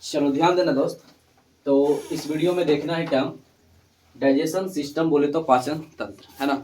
चलो ध्यान देना दोस्त। तो इस वीडियो में देखना है क्या, डाइजेशन सिस्टम बोले तो पाचन तंत्र है ना।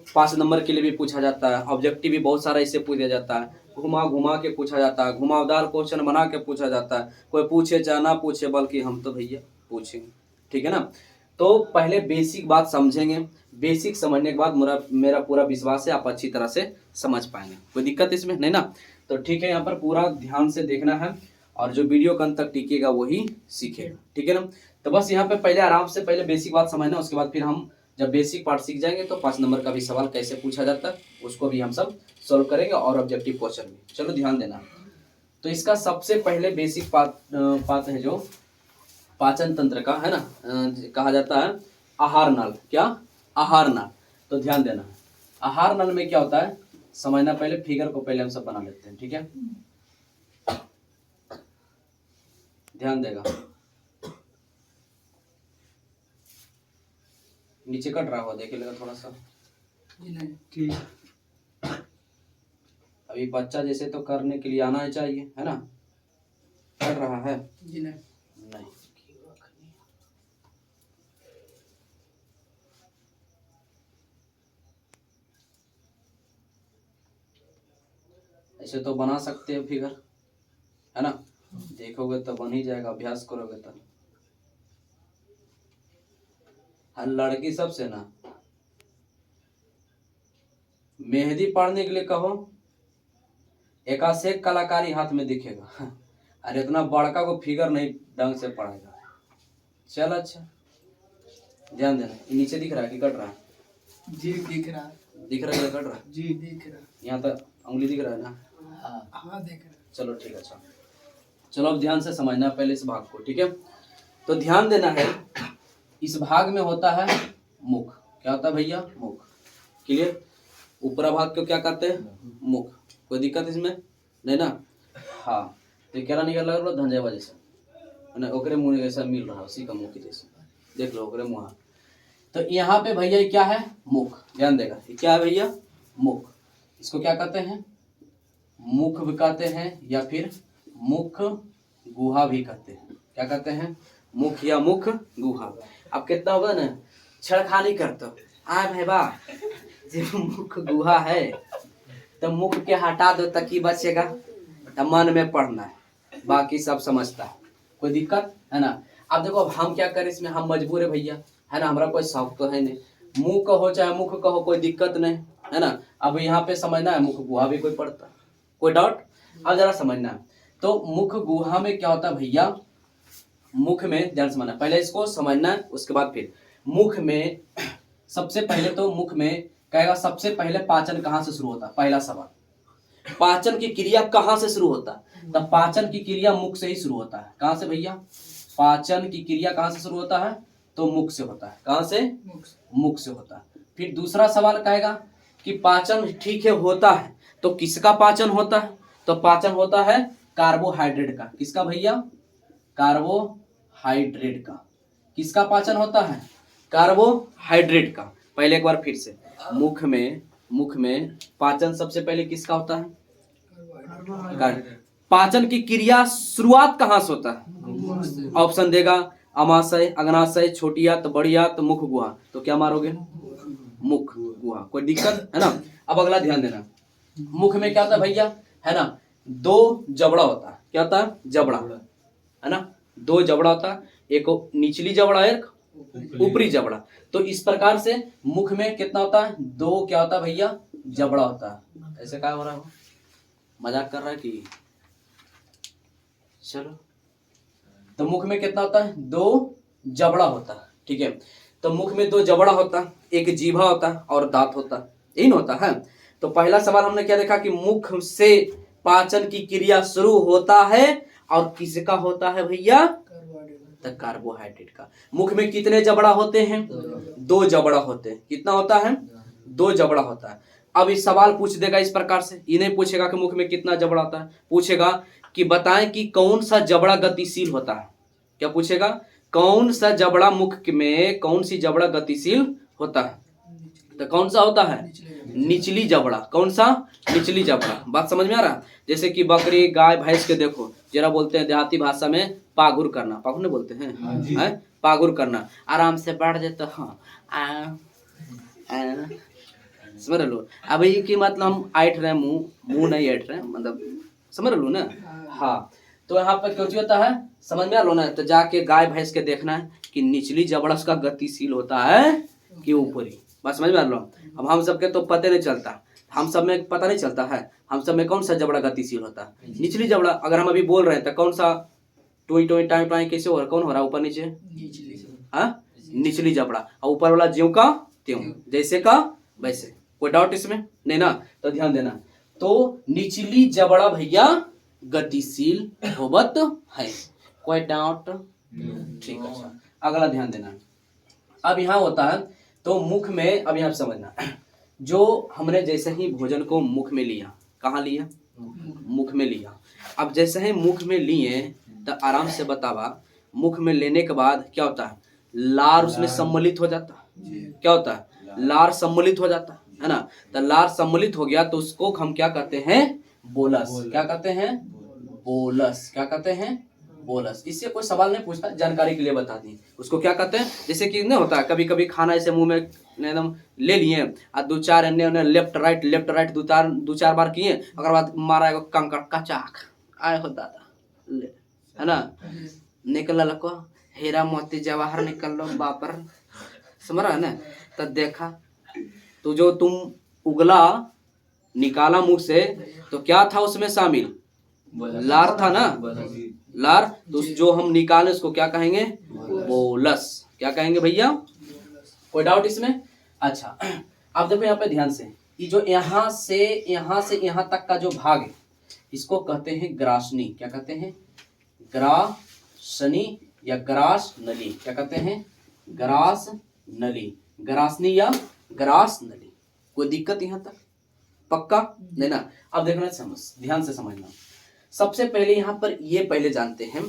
5 नंबर के लिए भी पूछा जाता है, ऑब्जेक्टिव भी बहुत सारा इससे पूछा जाता है, घुमा घुमा के पूछा जाता है, घुमावदार क्वेश्चन बना के पूछा जाता है। कोई पूछे चाहे ना पूछे, बल्कि हम तो भैया पूछेंगे, ठीक है ना। तो पहले बेसिक बात समझेंगे, बेसिक समझने के बाद मेरा पूरा विश्वास है आप अच्छी तरह से समझ पाएंगे, कोई दिक्कत इसमें नहीं ना। तो ठीक है, यहाँ पर पूरा ध्यान से देखना है और जो वीडियो के अंत तक टिकेगा वही सीखेगा, ठीक है ना। तो बस यहाँ पे पहले आराम से पहले बेसिक बात समझना, उसके बाद फिर हम जब बेसिक पार्ट सीख जाएंगे तो 5 नंबर का भी सवाल कैसे पूछा जाता है उसको भी हम सब सॉल्व करेंगे और ऑब्जेक्टिव क्वेश्चन भी। चलो ध्यान देना। तो इसका सबसे पहले बेसिक पार्ट है जो पाचन तंत्र का है ना, कहा जाता है आहार नल। क्या? आहार नल। तो ध्यान देना, आहार नल में क्या होता है समझना। पहले फिगर को पहले हम सब बना लेते हैं, ठीक है, ध्यान देगा। नीचे कट रहा हो देखे लेगा थोड़ा सा, ठीक। अभी बच्चा जैसे तो करने के लिए आना चाहिए है ना। कट रहा है जी नहीं। नहीं। ऐसे तो बना सकते हो फिगर है ना, देखोगे तो बन ही जाएगा, अभ्यास करोगे तो। हर लड़की सबसे ना मेहंदी पढ़ने के लिए कहो, एकाशेक कलाकारी हाथ में दिखेगा। अरे इतना बड़का को फिगर नहीं ढंग से पढ़ेगा। चल अच्छा, ध्यान देना। ये नीचे दिख रहा है कि कट रहा है? जी दिख रहा है। दिख रहा है कट रहा है? जी दिख रहा है। यहाँ तक उंगली दिख रहा है ना? हाँ दिख रहा है। चलो ठीक है, अच्छा चलो अब ध्यान से समझना पहले इस भाग को, ठीक है। तो ध्यान देना है, इस भाग में होता है मुख। क्या होता है भैया? मुख। क्लियर? ऊपरा भाग को क्या कहते हैं? मुख। कोई दिक्कत इसमें नहीं ना? हाँ। तो क्या निकल रहा है धंजेवा जैसा ना, ओकरे मुंह जैसा मिल रहा है, उसी का मुंह की जैसा देख लो, ओकरे मुंह। तो यहाँ पे भैया ये क्या है? मुख। ध्यान देगा, ये क्या है भैया? मुख। इसको क्या कहते हैं? मुख भी कहते हैं या फिर मुख गुहा भी कहते हैं। क्या कहते हैं? मुख या मुख गुहा। अब कितना होगा ना, छेड़खानी करते हो आए भाई बा, जब मुख गुहा है तो मुख के हटा दो तक ही बचेगा। तो मन में पढ़ना है, बाकी सब समझता है, कोई दिक्कत है ना। अब देखो, अब हम क्या करें इसमें, हम मजबूर है भैया है ना, हमारा कोई शौक तो है नहीं। मुंह कहो चाहे मुख कहो कोई दिक्कत नहीं है ना। अब यहाँ पे समझना है मुख गुहा भी कोई पढ़ता है, कोई डाउट? अब जरा समझना है। तो मुख गुहा में क्या होता है भैया? मुख में ध्यान समझना, पहले इसको समझना है उसके बाद फिर मुख में। सबसे पहले तो मुख में कहेगा सबसे पहले पाचन कहाँ से शुरू होता है? पहला सवाल, पाचन की क्रिया कहाँ से शुरू होता है? तो पाचन की क्रिया मुख से ही शुरू होता है। कहाँ से भैया? पाचन की क्रिया कहाँ से शुरू होता है? तो मुख से होता है। कहाँ से? मुख से होता है। फिर दूसरा सवाल कहेगा कि पाचन ठीक है होता है तो किसका पाचन होता है? तो पाचन होता है कार्बोहाइड्रेट का। किसका भैया? कार्बोहाइड्रेट का। किसका पाचन होता है? कार्बोहाइड्रेट का। पहले एक बार फिर से, मुख में पाचन सबसे पहले किसका होता है? पाचन की क्रिया शुरुआत कहाँ से होता है? ऑप्शन देगा, अमाशय, अग्नाशय, छोटी आंत, बड़ी आंत, मुख गुहा। तो क्या मारोगे? मुख गुहा। कोई दिक्कत है ना। अब अगला ध्यान देना, मुख में क्या होता है भैया है ना, 2 जबड़ा होता है। क्या होता है? जबड़ा है ना, 2 जबड़ा होता है, एक निचली जबड़ा एक ऊपरी जबड़ा। तो इस प्रकार से मुख में कितना होता है? 2 क्या होता है भैया? जबड़ा होता है। ऐसे क्या हो रहा है, मजाक कर रहा है कि? चलो, तो मुख में कितना होता है? 2 जबड़ा होता है, ठीक है। तो मुख में 2 जबड़ा होता है, एक जीभा होता है और दांत होता है, यही ना होता है। तो पहला सवाल हमने क्या देखा कि मुख से पाचन की क्रिया शुरू होता है और किसका होता है भैया? तो कार्बोहाइड्रेट का। मुख में कितने जबड़ा होते हैं? 2 जबड़ा होते हैं। कितना होता है? 2 जबड़ा होता है। अब इस सवाल पूछ देगा इस प्रकार से, ये नहीं पूछेगा कि मुख में कितना जबड़ा होता है, पूछेगा कि बताएं कि कौन सा जबड़ा गतिशील होता है। क्या पूछेगा? कौन सा जबड़ा मुख में, कौन सी जबड़ा गतिशील होता है? तो कौन सा होता है? निचली जबड़ा। कौन सा? निचली जबड़ा। बात समझ में आ रहा है? जैसे कि बकरी गाय भैंस के देखो जरा बोलते हैं देहाती भाषा में पागुर करना, पागुर नहीं बोलते हैं, पागुर करना, आराम से बैठ जाए तो हाँ समझ लो। अब ये की मतलब हम ऐठ रहे मुंह नहीं ऐठ रहे, मतलब समझ लो ना। हाँ, तो यहाँ पर क्यों होता है समझ में आ लो ना। तो जाके गाय भैंस के देखना है कि निचली जबड़ा उसका गतिशील होता है कि ऊपरी, बस समझ में आ लो। अब हम सबके तो पता नहीं चलता, हम सब में पता नहीं चलता है, हम सब में कौन सा जबड़ा गतिशील होता है, निचली जबड़ा। अगर हम अभी बोल रहे हैं तो कौन सा टोई टोई टाई टाई कैसे हो रहा है, कौन हो रहा है ऊपर नीचे, निचली जबड़ा, और ऊपर वाला ज्यों का त्यों, जैसे का वैसे। कोई डाउट इसमें नहीं ना, तो ध्यान देना। तो निचली जबड़ा भैया गतिशील होवत है, कोई डाउट, ठीक है। अच्छा, अगला ध्यान देना। अब यहाँ होता है तो मुख में, अब यहाँ समझना, जो हमने जैसे ही भोजन को मुख में लिया, कहाँ लिया, मुख में लिया। अब जैसे ही मुख में लिए तो आराम से बतावा, मुख में लेने के बाद क्या होता है, लार उसमें सम्मिलित हो जाता है। क्या होता है, लार सम्मिलित हो जाता है ना। तो लार सम्मिलित हो गया तो उसको हम क्या कहते हैं, बोलस। क्या कहते हैं, बोलस। क्या कहते हैं, बोलस। इससे कोई सवाल नहीं पूछता, जानकारी के लिए बता दी। उसको क्या कहते हैं, जैसे कि नहीं होता है कभी कभी खाना ऐसे मुंह में एकदम ले लिए और दो चार अन्य लेफ्ट राइट दो चार बार किए, अगर बाद मारा एगो कंकड़ कचाक आए हो दादा ले, है ना, निकल को हीरा मोती जवाहर निकल लो बापर, समझ रहा है ना। तो देखा तो जो तुम उगला निकाला मुंह से तो क्या था उसमें शामिल, लार था ना, लार। तो जो हम निकाले उसको क्या कहेंगे, बोलस। क्या कहेंगे भैया, कोई डाउट इसमें। अच्छा, अब देखो यहाँ पे ध्यान से, ये जो यहाँ से यहाँ तक का जो भाग है इसको कहते हैं ग्रासनी। क्या कहते हैं, ग्रासनी या ग्रास नली। क्या कहते हैं, ग्रास नली, ग्रासनी या ग्रास नली। कोई दिक्कत यहाँ तक, पक्का नहीं ना। अब देखना, समझ ध्यान से समझना। सबसे पहले यहाँ पर ये पहले जानते हैं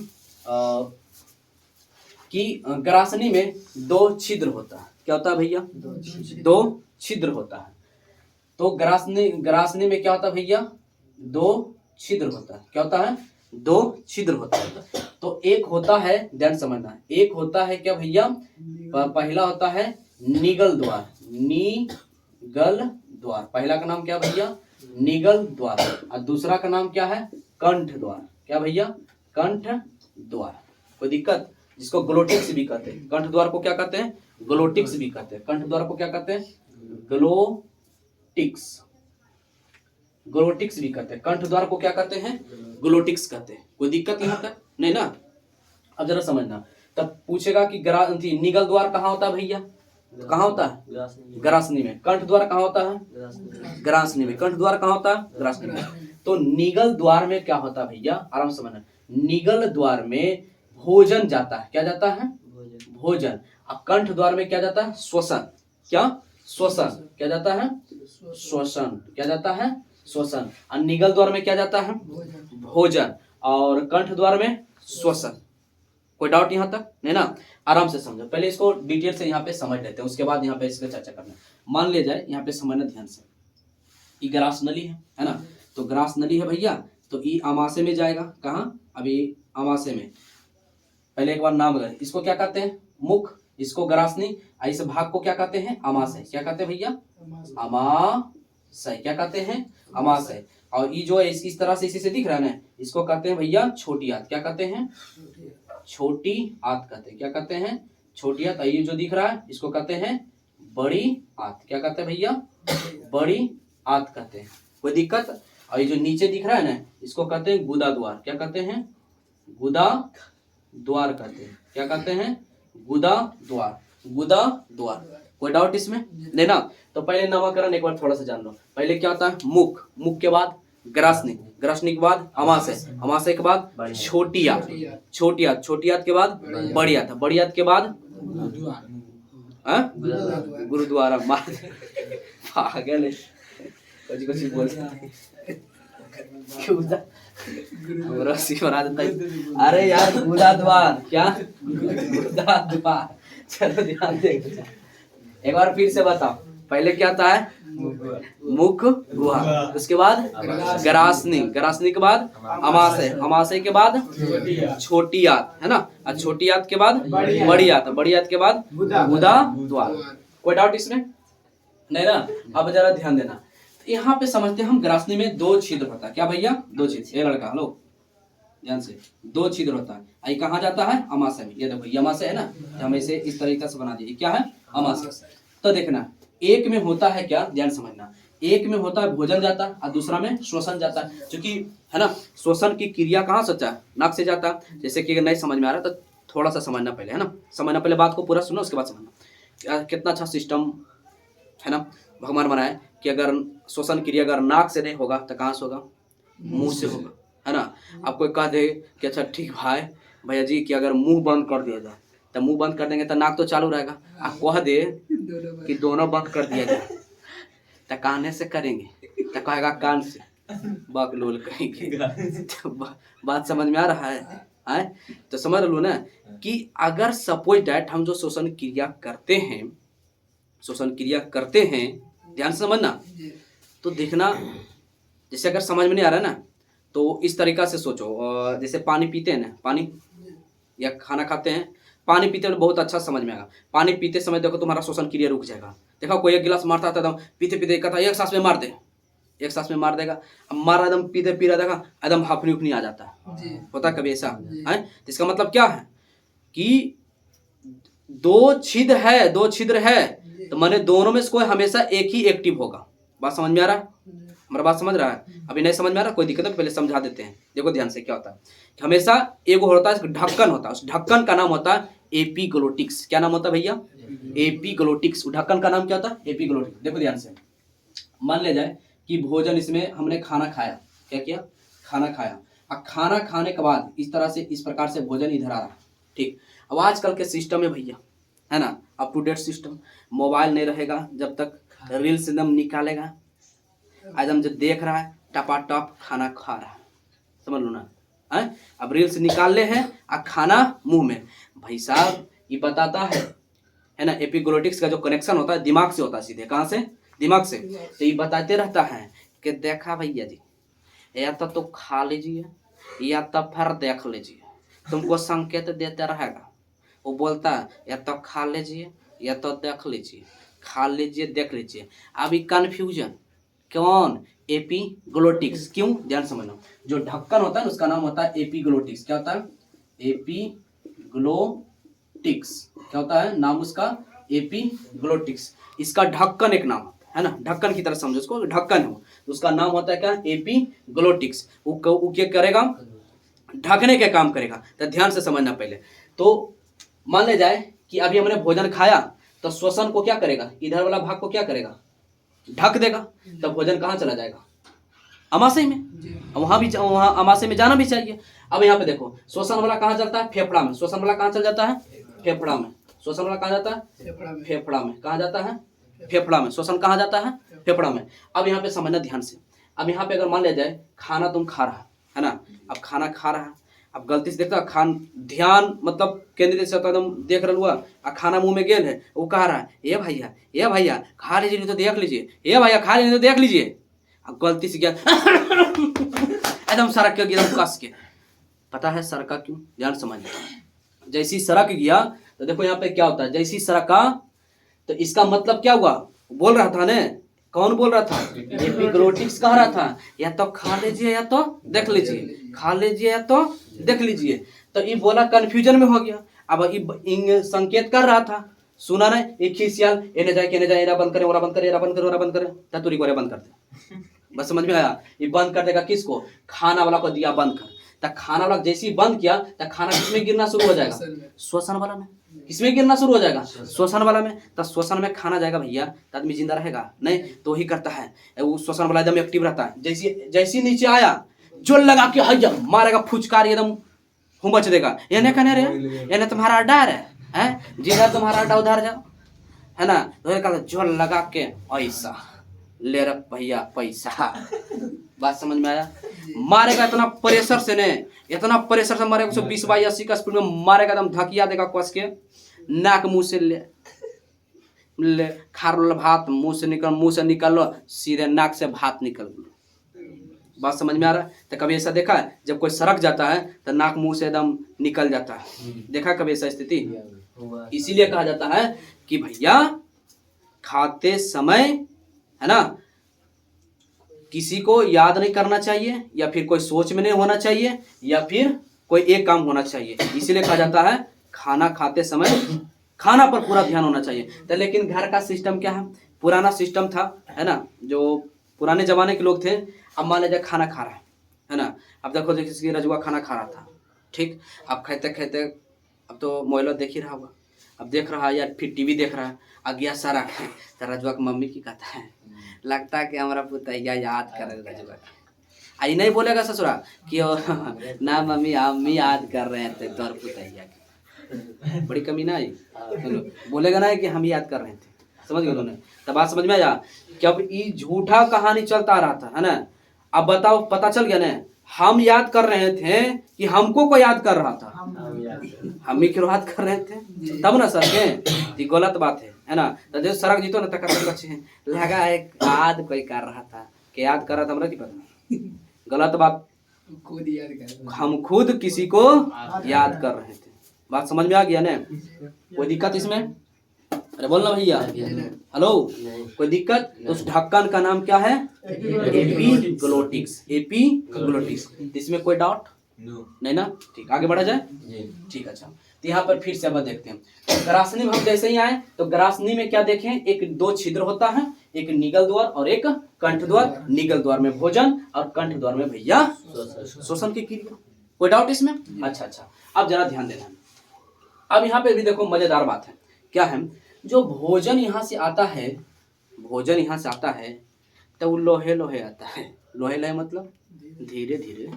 कि ग्रासनी में दो छिद्र होता है। क्या होता है भैया, दो छिद्र होता है। तो ग्रासनी में क्या होता है भैया, दो छिद्र होता है। क्या होता है, दो छिद्र होता है। तो एक होता है, ध्यान समझना, एक होता है क्या भैया, पहला होता है निगल द्वार, निगल द्वार। पहला का नाम क्या भैया, निगल द्वार। और दूसरा का नाम क्या है, कंठ द्वार। क्या भैया, कंठ द्वार। कोई दिक्कत, जिसको ग्लोटिक्स भी कहते हैं। कंठ द्वार को क्या कहते हैं, ग्लोटिक्स भी कहते हैं। कंठ द्वार को क्या कहते हैं, ग्लोटिक्स, ग्लोटिक्स भी कहते हैं। कंठ द्वार को क्या कहते हैं, ग्लोटिक्स कहते हैं। कोई दिक्कत यहाँ तक नहीं ना। अब जरा समझना, तब पूछेगा कि निगल द्वार कहाँ होता है भैया, तो कहाँ होता है, ग्रासनी में। कंठ द्वार कहाँ होता है, ग्रासनी में। कंठ द्वार कहाँ होता है, ग्रासनी में। तो निगल द्वार में क्या होता है भैया, आराम से समझना, निगल द्वार में भोजन जाता है। क्या जाता है, भोजन। अब कंठ द्वार में क्या जाता है, श्वसन। क्या, श्वसन। क्या जाता है, श्वसन। क्या जाता है, श्वसन। और निगल द्वार में क्या जाता है, भोजन। और कंठ द्वार में श्वसन। कोई डाउट यहाँ तक नहीं ना। आराम से समझो, पहले इसको डिटेल से यहाँ पे समझ लेते हैं, उसके बाद यहाँ पे इसका चर्चा करना। मान लिया जाए, यहाँ पे समझना ध्यान से, ये ग्रास नली है ना। तो ग्रास नली है भैया, तो ये आमाशय में जाएगा। कहाँ, अभी आमाशय में। पहले एक बार नाम अगर, इसको क्या कहते हैं, मुख, इसको ग्रासनी। इस भाग को क्या कहते हैं, अमाशय। क्या कहते हैं भैया, अमाशय। क्या कहते हैं, अमाशय। और ये जो इस तरह से इसी से दिख रहा है ना, इसको कहते हैं भैया छोटी आंत। क्या कहते हैं, छोटी आंत कहते हैं। क्या कहते हैं, छोटी आंत। ये जो दिख रहा है इसको कहते हैं बड़ी आंत। क्या कहते हैं भैया, बड़ी आंत कहते हैं। कोई दिक्कत। और ये जो नीचे दिख रहा है ना, इसको कहते हैं गुदा द्वार। क्या कहते हैं, गुदा द्वार कहते हैं। क्या कहते हैं, गुदा द्वार, गुदा द्वार। कोई डाउट इसमें नहीं ना। तो पहले नामकरण एक बार थोड़ा सा जान लो। पहले क्या होता है, मुख, मुख के बाद ग्रासनी, ग्रासनी के बाद अमाशय, अमाशय के बाद छोटी आंत, छोटी आंत, छोटी आंत के बाद बड़ी आंत, बड़ी आंत के बाद गुरुद्वारा। मार पागल, कुछ कुछ बोलते अरे यार, गुदा द्वार। क्या, गुदा द्वार। चलो ध्यान दे, एक बार फिर से बताओ। पहले क्या आता है? मुख गुहा, उसके बाद ग्रासनी, ग्रासनी के बाद अमाशय, अमाशय के बाद छोटी आंत, है ना, और छोटी आंत के बाद बड़ी आंत, बड़ी आंत के बाद गुदा द्वार। कोई डाउट इसमें? नहीं ना? अब जरा ध्यान देना, यहाँ पे समझते हैं हम ग्रासनी में 2 छिद्र होता है। क्या भैया? 2 छिद्र। ये लड़का हेलो ध्यान से, 2 छिद्र होता है। आई कहाँ जाता है? अमाशय में। ये देखो ये अमाशय है ना, हम इसे इस तरीके से बना दिए। क्या है? अमाशय। तो देखना, एक में होता है क्या, ध्यान समझना, एक में होता है भोजन जाता है और दूसरा में श्वसन जाता है। क्योंकि है ना, श्वसन की क्रिया कहाँ से होता है? नाक से जाता है। जैसे कि अगर नहीं समझ में आ रहा तो थोड़ा सा समझना पहले, है ना, समझना पहले, बात को पूरा सुनो उसके बाद समझना। कितना अच्छा सिस्टम है ना भगवान बनाए कि अगर श्वसन क्रिया अगर नाक से नहीं होगा तो कहाँ से होगा? मुंह से होगा, है ना। अब कोई कह दे कि अच्छा ठीक भाई भैया जी कि अगर मुंह बंद कर दिया जाए तो मुंह बंद कर देंगे तो नाक तो चालू रहेगा। आप कह दे कि दोनों बंद कर दिया जाए तो कान से करेंगे तो कहेगा कान से, बकलोल कहेंगे। तो बात समझ में आ रहा है? तो समझ लो ना कि अगर सपोज डैट हम जो श्वसन क्रिया करते हैं, श्वसन क्रिया करते हैं, ध्यान से समझना, तो देखना, जैसे अगर समझ में नहीं आ रहा है ना तो इस तरीका से सोचो, जैसे पानी पीते हैं ना, पानी या खाना खाते हैं, पानी पीते हैं बहुत अच्छा समझ में आएगा। पानी पीते समय देखो तुम्हारा श्वसन क्रिया रुक जाएगा। देखो कोई एक गिलास मारता था एकदम पीते पीते कहता एक सांस में मार दे, एक सांस में मार देगा। अब मारा एकदम पीते पी रहा देखा एकदम हफनी उफनी आ जाता है, होता है कभी ऐसा है? इसका मतलब क्या है कि 2 छिद्र है, 2 छिद्र है, तो मैंने दोनों में से कोई हमेशा एक ही एक्टिव होगा। बात समझ में आ रहा है? हमारा बात समझ रहा है? अभी नहीं समझ में आ रहा कोई दिक्कत है, पहले समझा देते हैं। देखो ध्यान से, क्या होता है कि हमेशा एक होता है ढक्कन होता है, उस ढक्कन का नाम होता है एपिग्लोटिक्स। क्या नाम होता है भैया? एपिग्लोटिक्स। ढक्कन का नाम क्या होता है? एपिग्लोटिक्स। देखो ध्यान से, मान ले जाए कि भोजन इसमें हमने खाना खाया, क्या किया? खाना खाया। अब खाना खाने के बाद इस तरह से इस प्रकार से भोजन इधर आ रहा, ठीक। अब आजकल के सिस्टम में भैया, है ना, up to date system, mobile नहीं रहेगा जब तक रील्स एकदम निकालेगा, एकदम जो देख रहा है टपाटप खाना खा रहा है, समझ लो ना है? अब रील्स निकाल ले हैं और खाना मुंह में। भाई साहब ये बताता है ना, एपिग्लोटिक्स का जो कनेक्शन होता है दिमाग से होता है, सीधे कहाँ से? दिमाग से। तो ये बताते रहता है कि देखा भैया जी, या तो खा लीजिए या तो फिर देख लीजिए, तुमको संकेत देते रहेगा। वो बोलता है या तो खा लीजिए या तो देख लीजिए, खा लीजिए देख लीजिए। अभी कन्फ्यूजन कौन? एपिग्लोटिक्स। क्यों? ध्यान समझना, जो ढक्कन होता है उसका नाम होता है एपिग्लोटिक्स। क्या होता है? एपिग्लोटिक्स। क्या होता है नाम उसका? एपिग्लोटिक्स। इसका ढक्कन एक नाम है ना, ढक्कन की तरह समझो उसको, ढक्कन हो, उसका नाम होता है क्या? एपिग्लोटिक्स। वो क्या करेगा? ढकने के काम करेगा। तो ध्यान से समझना पहले। तो मान ले जाए कि अभी हमने भोजन खाया तो श्वसन को क्या करेगा? इधर वाला भाग को क्या करेगा? ढक देगा। तब भोजन कहाँ चला जाएगा? अमाशय में। वहां अमाशय में जाना भी चाहिए। अब यहाँ पे देखो, श्वसन वाला कहाँ चलता है? फेफड़ा में। श्वसन वाला कहाँ चल जाता है? फेफड़ा में। श्वसन वाला कहाँ जाता है? फेफड़ा में। कहाँ जाता है? फेफड़ा में। श्वसन कहाँ जाता है? फेफड़ा में। अब यहाँ पे समझना ध्यान से। अब यहाँ पे अगर मान लिया जाए खाना तुम खा रहा है ना, अब खाना खा रहा है, अब गलती से देखता ध्यान मतलब केंद्रित से एकदम देख रहा हुआ और खाना मुंह में गेल है, वो कह रहा है ये भैया खा लीजिए नहीं तो देख लीजिए, ये भैया खा लीजिए नहीं तो देख लीजिए। अब गलती से गया एकदम सड़क के एकदम कस के। पता है सड़का क्यों? ध्यान समझना। जैसी सड़क गया तो देखो यहाँ पे क्या होता है, जैसी सड़का तो इसका मतलब क्या हुआ? बोल रहा था ना, कौन बोल रहा था? एपिग्लोटिक्स कह रहा था या तो खा लीजिए या तो देख लीजिए, खा लीजिए या तो देख लीजिए। तो ये बोला कंफ्यूजन में हो गया। अब ये संकेत कर रहा था, सुना ना, एक खिसियाल एने जाए एरा बंद करे, ओरा बंद करे, एरा बंद करे, ओरा बंद करे, ततुरी को बंद कर दे। बस समझ में आया? ये बंद कर देगा किसको? खाना वाला को दिया बंद कर। तो खाना वाला जैसे ही बंद किया तो खाना किसमें गिरना शुरू हो जाएगा? श्वसन वाला में। किसमें गिरना शुरू हो जाएगा? श्वसन वाला में। तो श्वसन में खाना जाएगा भैया तो आदमी जिंदा रहेगा नहीं, तो ही करता है वो श्वसन वाला एकदम एक्टिव रहता है। जैसी नीचे आया जोर लगा के हैया मारेगा, फुचकार एकदम हुमच देगा, ये नहीं कहने रे, ये तुम्हारा अड्डा है, जिधर तुम्हारा अड्डा उधर जाओ, है ना। तो जोर लगा के ऐसा ले रहा भैया पैसा। बात समझ में आया? मारेगा इतना प्रेशर से ने, इतना प्रेशर से मारेगा, 120 बाई 80 का स्पीड में मारेगा, एकदम धकिया देगा कस के, नाक मुंह से ले खा लो भात, मुंह से निकल लो सीधे नाक से भात निकल लो। बात समझ में आ रहा है? तो कभी ऐसा देखा है जब कोई सड़क जाता है तो नाक मुंह से एकदम निकल जाता है, देखा कभी ऐसा स्थिति? इसीलिए कहा जाता है कि भैया खाते समय है ना किसी को याद नहीं करना चाहिए, या फिर कोई सोच में नहीं होना चाहिए, या फिर कोई एक काम होना चाहिए। इसीलिए कहा जाता है खाना खाते समय खाना पर पूरा ध्यान होना चाहिए। तो लेकिन घर का सिस्टम क्या है, पुराना सिस्टम था है ना, जो पुराने जमाने के लोग थे। अब मान लीजिए खाना खा रहा है ना, अब देखो किसी रजुआ खाना खा रहा था, ठीक, अब खाते खाते अब तो मोबाइल देख ही रहा होगा, अब देख रहा है या फिर टीवी देख रहा है, आ गया सारा तो रजुआ की मम्मी की कहता है, लगता है कि हमारा पुतैया याद कर रहे रजुआ। आई नहीं बोलेगा ससुरा कि ना मम्मी हम ही याद कर रहे थे तोर पुतैया की, बड़ी कमी ना आई, बोलेगा ना कि हम याद कर रहे थे। समझ गए उन्होंने? तब बात समझ में आया कि अब ये झूठा कहानी चलता रहा था है ना। अब बताओ पता चल गया ना, हम याद कर रहे थे कि हमको को याद कर रहा था, हम ही क्यों याद कर रहे थे तब ना सर के गलत बात है ना। तो जो सड़क जीतो ना तक लगा है याद कोई कर रहा था कि याद कर रहा था, हमरा की पता, गलत बात, खुद याद कर, हम खुद किसी को याद कर रहे थे। बात समझ में आ गया ना? कोई दिक्कत इसमें? अरे बोलना भैया, हेलो, कोई दिक्कत? तो उस ढक्कन का नाम क्या है? एपीग्लोटिक्स। एपीग्लोटिक्स, इसमें कोई डाउट नहीं ना? ठीक, आगे बढ़ा जाए। ठीक, अच्छा, तो यहाँ पर फिर से अब देखते हैं। तो ग्रासनी में हम जैसे ही आए तो ग्रासनी में क्या देखें, एक दो छिद्र होता है, एक निगल द्वार और एक कंठ द्वार। निगल द्वार में भोजन और कंठ द्वार में भैया शोषण की क्रिया। कोई डाउट इसमें? अच्छा, अब जरा ध्यान देना। अब यहाँ पे भी देखो मजेदार बात है, क्या है, जो भोजन यहाँ से आता है, भोजन यहाँ से आता है तो वो लोहे लोहे आता है। लोहे लोहे मतलब धीरे धीरे,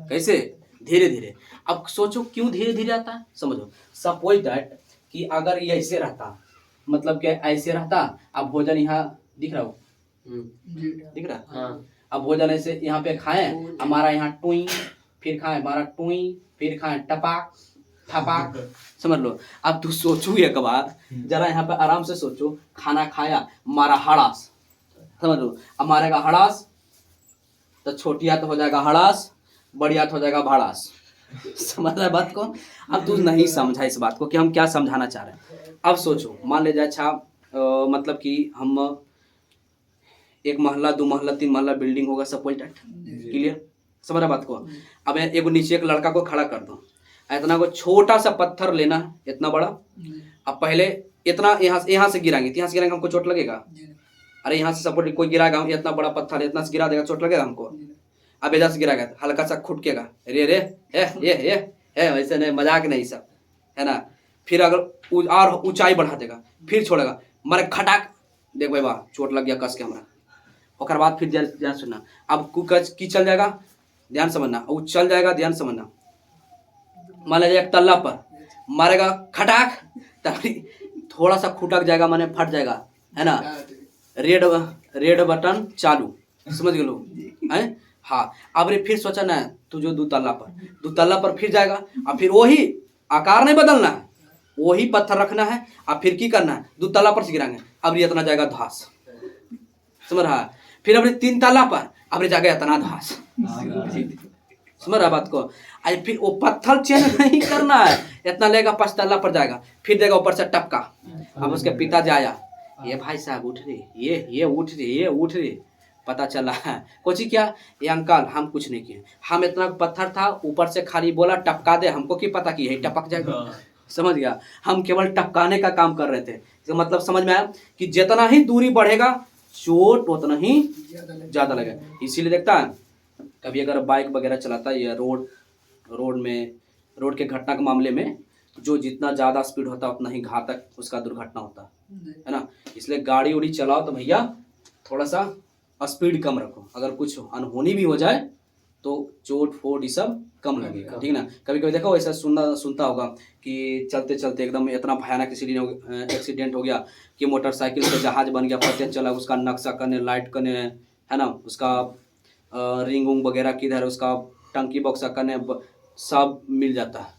कैसे? धीरे धीरे। अब सोचो क्यों धीरे धीरे आता है, समझो। सपोज दैट कि अगर ये ऐसे रहता, मतलब क्या ऐसे रहता, अब भोजन यहाँ दिख रहा हो, दिख रहा, हाँ। अब भोजन ऐसे यहाँ पे खाए, हमारा यहाँ टुई, फिर खाए हमारा टुई, फिर खाए टपाक थपाक, समझ लो। अब तू सोचू एक बार, जरा यहाँ पे आराम से सोचो, खाना खाया, मारा हड़ास, समझ लो, अब मारेगा हड़ास तो छोटिया तो हो जाएगा हड़ास, बढ़िया तो हो जाएगा भाड़ास। समझ रहा है बात को? अब तू नहीं समझा इस बात को कि हम क्या समझाना चाह रहे हैं। अब सोचो, मान लीजिए अच्छा मतलब कि हम एक महला, दो महला, तीन महला बिल्डिंग होगा, सपोज दैट, क्लियर? समझ रहा बात को? अब एक नीचे एक लड़का को खड़ा कर दो, इतना को छोटा सा पत्थर लेना, इतना बड़ा, अब पहले इतना यहाँ से गिराएंगे, यहाँ से गिराएंगे, हमको चोट लगेगा? अरे यहाँ से सपोर्ट कोई गिराएगा, इतना बड़ा पत्थर इतना से गिरा देगा, चोट लगेगा हमको? अब इधर से गिराएगा हल्का सा खुटकेगा, रे रे ये वैसे नहीं, मजाक नहीं सब, है ना। फिर अगर और ऊंचाई बढ़ा देगा, फिर छोड़ेगा, मारे खटाक, देख भाई वाह चोट लग गया कस के हमरा। और बाद फिर ध्यान सुनना, अब कुछ की चल जाएगा, ध्यान समझना, वो चल जाएगा, ध्यान समझना। मान लीजिए एक तल्ला पर मारेगा खटाक, तभी थोड़ा सा खुटक जाएगा, माने फट जाएगा, है ना। रेड बटन चालू, समझ गए लोग हैं? हाँ, अब रे फिर सोचा ना, तू जो दो तल्ला पर फिर जाएगा, अब फिर वही आकार नहीं बदलना है, वही पत्थर रखना है, अब फिर की करना है, दो तल्ला पर से गिराएंगे, अब ये इतना जाएगा धास, समझ रहा है। फिर अब तीन तल्ला पर, अब रे जाएगा इतना धास, समझ रहा बात को? आज फिर वो पत्थर चेंज नहीं करना है, इतना लेगा 5 तल्ला पर जाएगा, फिर देगा ऊपर से टपका। अब उसके पिता जाया, ये भाई साहब उठ रहे, ये उठ रहे, ये उठ रहे, पता चला है कोची क्या, ये अंकल हम कुछ नहीं किए, हम इतना पत्थर था ऊपर से खाली बोला टपका दे, हमको की पता कि यही टपक जाएगा, समझ गया? हम केवल टपकाने का काम कर रहे थे। तो मतलब समझ में आया कि जितना ही दूरी बढ़ेगा चोट उतना ही ज्यादा लगेगा। इसीलिए देखता है कभी अगर बाइक वगैरह चलाता है या रोड के घटना के मामले में, जो जितना ज़्यादा स्पीड होता है उतना ही घातक उसका दुर्घटना होता है ना। इसलिए गाड़ी उड़ी चलाओ तो भैया थोड़ा सा स्पीड कम रखो, अगर कुछ अनहोनी भी हो जाए तो चोट फोट ये सब कम लगेगा, ठीक ना। कभी कभी देखो ऐसा सुनता होगा कि चलते चलते एकदम इतना भयानक एक्सीडेंट हो गया कि मोटरसाइकिल से जहाज बन गया, पता चला उसका नक्शा करने, लाइट करने, है ना, उसका रिंग उंग वगैरह किधर, उसका टंकी बक्सा करने, सब मिल जाता है,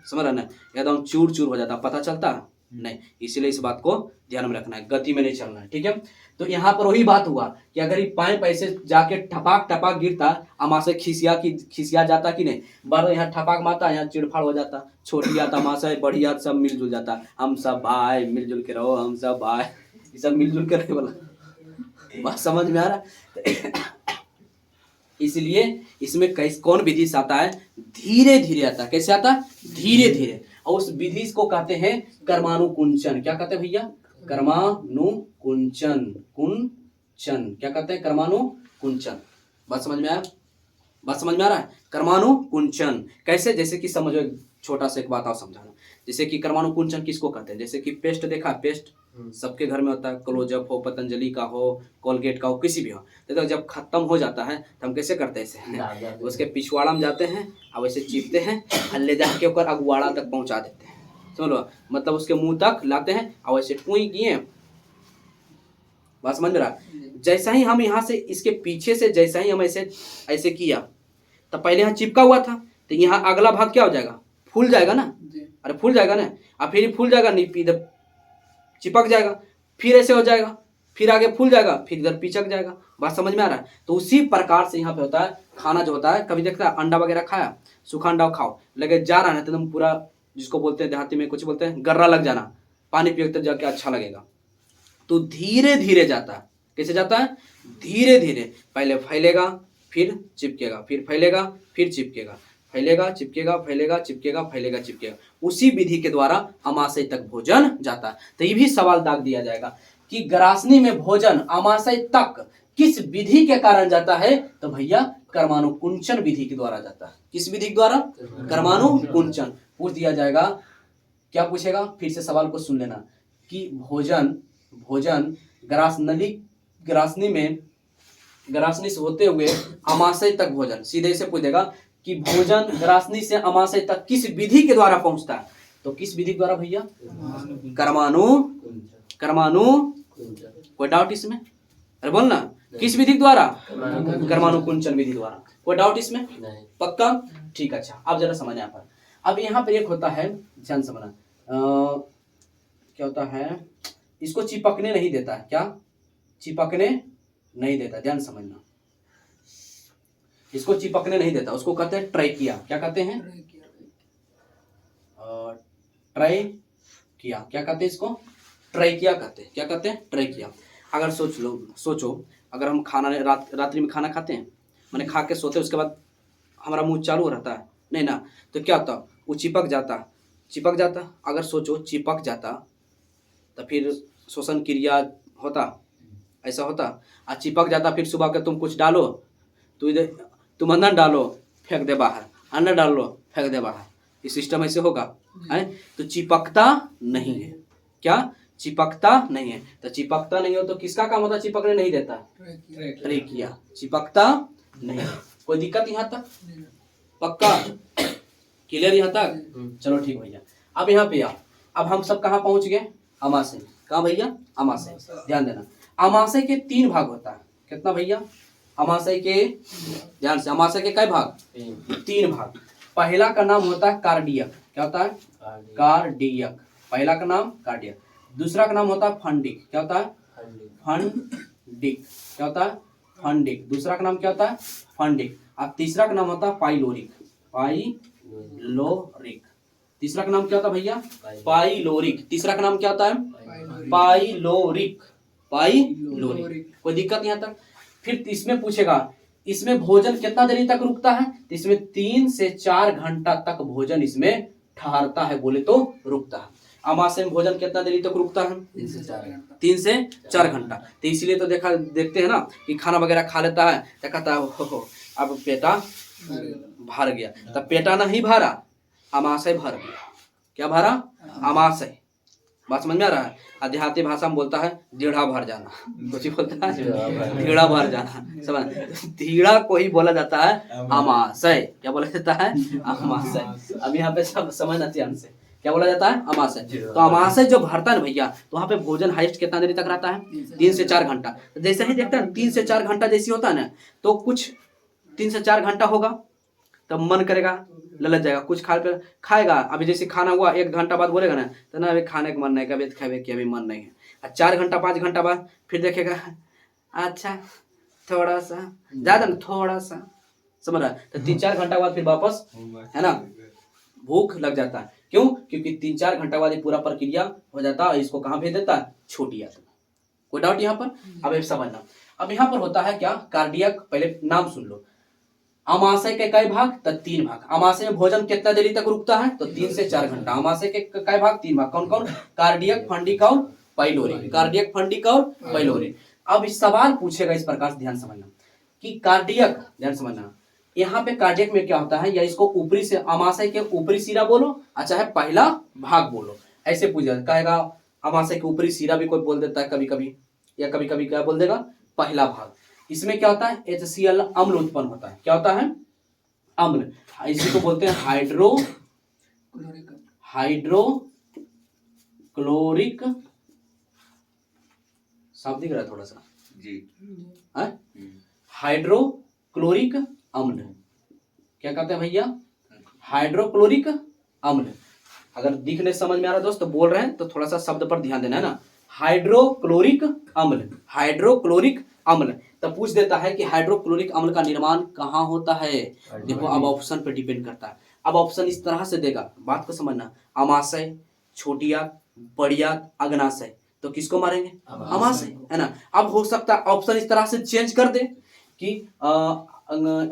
समझ रहे ना, एकदम चूर चूर हो जाता, पता चलता नहीं, इसीलिए इस बात को ध्यान में रखना है, गति में नहीं चलना है, ठीक है। तो यहाँ पर वही बात हुआ कि अगर ये पाइप ऐसे जाके ठपाक ठपाक गिरता, अमाशय खिसिया जाता कि नहीं, बार यहाँ ठपाक मारता, यहाँ चिड़फाड़ हो जाता, छोटी आता अमाशय बढ़िया सब मिलजुल जाता, हम सब भाई मिलजुल के रहो, हम सब भाई, ये सब मिलजुल के रहे बोला, बात समझ में आ रहा। इसलिए इसमें कौन विधि से आता है, धीरे धीरे आता है। कैसे आता है, धीरे धीरे। और उस विधि को कहते हैं कर्मानुकुंचन। क्या कहते हैं भैया, कर्मानुकुंचन, कुंचन, क्या कहते हैं, कर्मानुकुंचन। बात समझ में आया, बात समझ में आ रहा है, कर्मानुकुंचन कैसे, जैसे कि समझो, छोटा सा एक बात और समझाना, जैसे कि कर्मानुकुंचन किसको कहते हैं, जैसे कि पेस्ट देखा, पेस्ट सबके घर में होता है, क्लोजअप हो, पतंजलि का हो, कोलगेट का हो, किसी भी हो, तो जब खत्म हो जाता है तो हम कैसे करते हैं इसे, उसके पिछवाड़ा में जाते हैं, अब ऐसे चिपते हैं, हल्ले जाके ऊपर अगवाड़ा तक पहुंचा देते हैं, समझ लो, मतलब उसके मुंह तक लाते हैं और ऐसे टूई किए। बात समझ में रहा, जैसा ही हम यहाँ से इसके पीछे से जैसा ही हम ऐसे ऐसे किया, तो पहले यहाँ चिपका हुआ था, तो यहाँ अगला भाग क्या हो जाएगा, फूल जाएगा ना, अरे फूल जाएगा ना, और फिर फूल जाएगा, नहीं इधर चिपक जाएगा, फिर ऐसे हो जाएगा, फिर आगे फूल जाएगा, फिर इधर पिचक जाएगा। बात समझ में आ रहा है। तो उसी प्रकार से यहाँ पे होता है, खाना जो होता है, कभी देखता है अंडा वगैरह खाया, सूखा अंडा खाओ, लगे जा रहा है तो एकदम पूरा, जिसको बोलते हैं देहाती में कुछ बोलते हैं गर्रा लग जाना, पानी पिए तब जाके अच्छा लगेगा। तो धीरे धीरे जाता है, कैसे जाता है, धीरे धीरे, पहले फैलेगा, फिर चिपकेगा, फिर फैलेगा, फिर चिपकेगा, फैलेगा चिपकेगा, फैलेगा चिपकेगा, फैलेगा चिपकेगा। उसी विधि के द्वारा अमाशय तक भोजन जाता है। तो ये भी सवाल दाग दिया जाएगा कि ग्रासनी में भोजन अमाशय तक किस विधि के कारण जाता है, तो भैया कर्मानुकुंचन विधि के द्वारा जाता है। किस विधि के द्वारा, कर्मानुकुंचन। पूछ दिया जाएगा, क्या पूछेगा, फिर से सवाल को सुन लेना, कि भोजन ग्रासनी से होते हुए अमाशय तक भोजन, सीधे से पूछेगा कि भोजन ग्रासनी से अमाशय तक किस विधि के द्वारा पहुंचता है, तो किस विधि के द्वारा भैया, कर्मानु, कोई डाउट इसमें, अरे बोलना, किस विधि के द्वारा, कर्मानुकुंचन विधि द्वारा, कोई डाउट इसमें, पक्का, ठीक। अच्छा, अब जरा समझ यहाँ पर, अब यहाँ पर एक होता है, ध्यान समझना, क्या होता है, इसको चिपकने नहीं देता है, क्या, चिपकने नहीं देता, ध्यान समझना, इसको चिपकने नहीं देता, उसको कहते हैं ट्रैकिया। क्या कहते हैं, ट्रैकिया, क्या कहते हैं इसको, ट्रैकिया कहते हैं। क्या कहते हैं, ट्रैकिया। अगर सोचो, अगर हम खाना रात्रि में खाना खाते हैं, मैंने खा के सोते, उसके बाद हमारा मुंह चालू रहता है नहीं ना, तो क्या होता, वो चिपक जाता। अगर सोचो चिपक जाता तो फिर श्वसन क्रिया होता, ऐसा होता, और चिपक जाता, फिर सुबह के तुम कुछ डालो, तो इधर तुम अन्न डालो फेंक दे बाहर, अन्न डालो फेंक दे बाहर, ये सिस्टम ऐसे होगा है। तो चिपकता नहीं है, क्या, चिपकता नहीं है। तो चिपकता नहीं हो तो किसका काम होता है, चिपकने नहीं देता, ट्रैकिया, चिपकता नहीं है। कोई दिक्कत यहाँ तक, पक्का, क्लियर यहाँ तक, चलो ठीक भैया। अब यहाँ पे अब हम सब कहाँ पहुंच गए, अमाशय। कहाँ भैया, अमाशय। ध्यान देना, अमाशय के 3 भाग होता है। कितना भैया, अमाशय के, ध्यान से, अमाशय के कई भाग, 3 भाग। पहला का नाम होता है कार्डियक। क्या होता है, कार्डियक, पहला का नाम कार्डियक। दूसरा का नाम होता है फंडिक। क्या होता है, फंडिक, क्या होता है, फंडिक। दूसरा का नाम क्या होता है, फंडिक। अब तीसरा का नाम होता है पाइलोरिक, पाइलोरिक। तीसरा का नाम क्या होता है भैया, पाइलोरिक। तीसरा का नाम क्या होता है, पाइलोरिक, पाइलोरिक। कोई दिक्कत यहाँ तक। फिर इसमें पूछेगा, इसमें भोजन कितना देरी तक रुकता है, तो इसमें 3 से 4 घंटा तक भोजन इसमें ठहरता है, बोले तो रुकता है। अमाशय में भोजन कितना देरी तक रुकता है, 3 से 4 घंटा। तो इसलिए तो देखते हैं ना कि खाना वगैरह खा लेता है तो कहता है हो अब पेटा भर गया, तब पेटा नहीं भरा, अमाशय भर गया। क्या भरा, अमाशय। बात समझ में आ रहा है। आध्यात्मिक भाषा में बोलता है धीड़ा भर जाना, कुछ बोलता है धीड़ा भर जाना, समझ। धीड़ा को ही बोला जाता है अमाशय। क्या बोला जाता है, अमाशय। अब यहाँ पे सब समझना ध्यान से, क्या बोला जाता है, अमाशय। तो अमाशय जो भरता है भैया, तो वहाँ पे भोजन हाइस्ट कितना देरी तक रहता है, 3 से 4 घंटा। तो जैसे ही देखते हैं 3 से 4 घंटा जैसी होता है ना, तो कुछ 3 से 4 घंटा होगा, तब मन करेगा, ललच जाएगा, कुछ खाएगा। अभी जैसे खाना हुआ 1 घंटा बाद बोलेगा ना, तो ना अभी खाने का मन नहीं, कभी खावे कि अभी मन नहीं है। 4 घंटा 5 घंटा बाद फिर देखेगा, अच्छा थोड़ा सा, ज्यादा ना थोड़ा सा, समझ रहा है। तो 3-4 घंटा बाद फिर वापस, है ना, भूख लग जाता है। क्यों? क्योंकि 3-4 घंटा बाद ये पूरा प्रक्रिया हो जाता है। इसको कहाँ भेज देता है? छोटी आंत में। कोई डाउट यहाँ पर? अब ये समझना। अब यहाँ पर होता है क्या? कार्डियक, पहले नाम सुन लो। अमाशय के कई भाग? तो 3 भाग। अमाशय में भोजन कितना देरी तक रुकता है? तो 3 से 4 घंटा। अमाशय के कई भाग? 3 भाग। कौन कौन? कार्डियक, फंडिक और पाइलोरी। कार्डियक, फंडिक और पाइलोरी। अब इस सवाल पूछेगा इस प्रकार से, ध्यान समझना कि कार्डियक, ध्यान समझना, यहाँ पे कार्डियक में क्या होता है, या इसको ऊपरी से, अमाशय के ऊपरी सिरा बोलो, अच्छा है पहला भाग बोलो, ऐसे पूछा कहेगा। अमाशय के ऊपरी सिरा भी कोई बोल देता है कभी कभी, या कभी कभी क्या बोल देगा? पहला भाग। इसमें क्या होता है? HCl अम्ल उत्पन्न होता है। क्या होता है? अम्ल। इसी को बोलते हैं हाइड्रोक्लोरिक, साफ दिख रहा है थोड़ा सा जी, हाइड्रोक्लोरिक अम्ल। क्या कहते हैं भैया? हाइड्रोक्लोरिक अम्ल। अगर दिखने समझ में आ रहा है दोस्त तो बोल रहे हैं, तो थोड़ा सा शब्द पर ध्यान देना है ना। हाइड्रोक्लोरिक अम्ल, हाइड्रोक्लोरिक अम्ल। तब पूछ देता है कि हाइड्रोक्लोरिक अम्ल का निर्माण कहाँ होता है? देखो अब ऑप्शन पर डिपेंड करता है। अब ऑप्शन इस तरह से देगा, बात को समझना। अमाशय, छोटी आंत, बड़ी आंत, अग्नाशय। तो किसको मारेंगे? अमाशय, है ना। अब हो सकता है ऑप्शन इस तरह से चेंज कर दे कि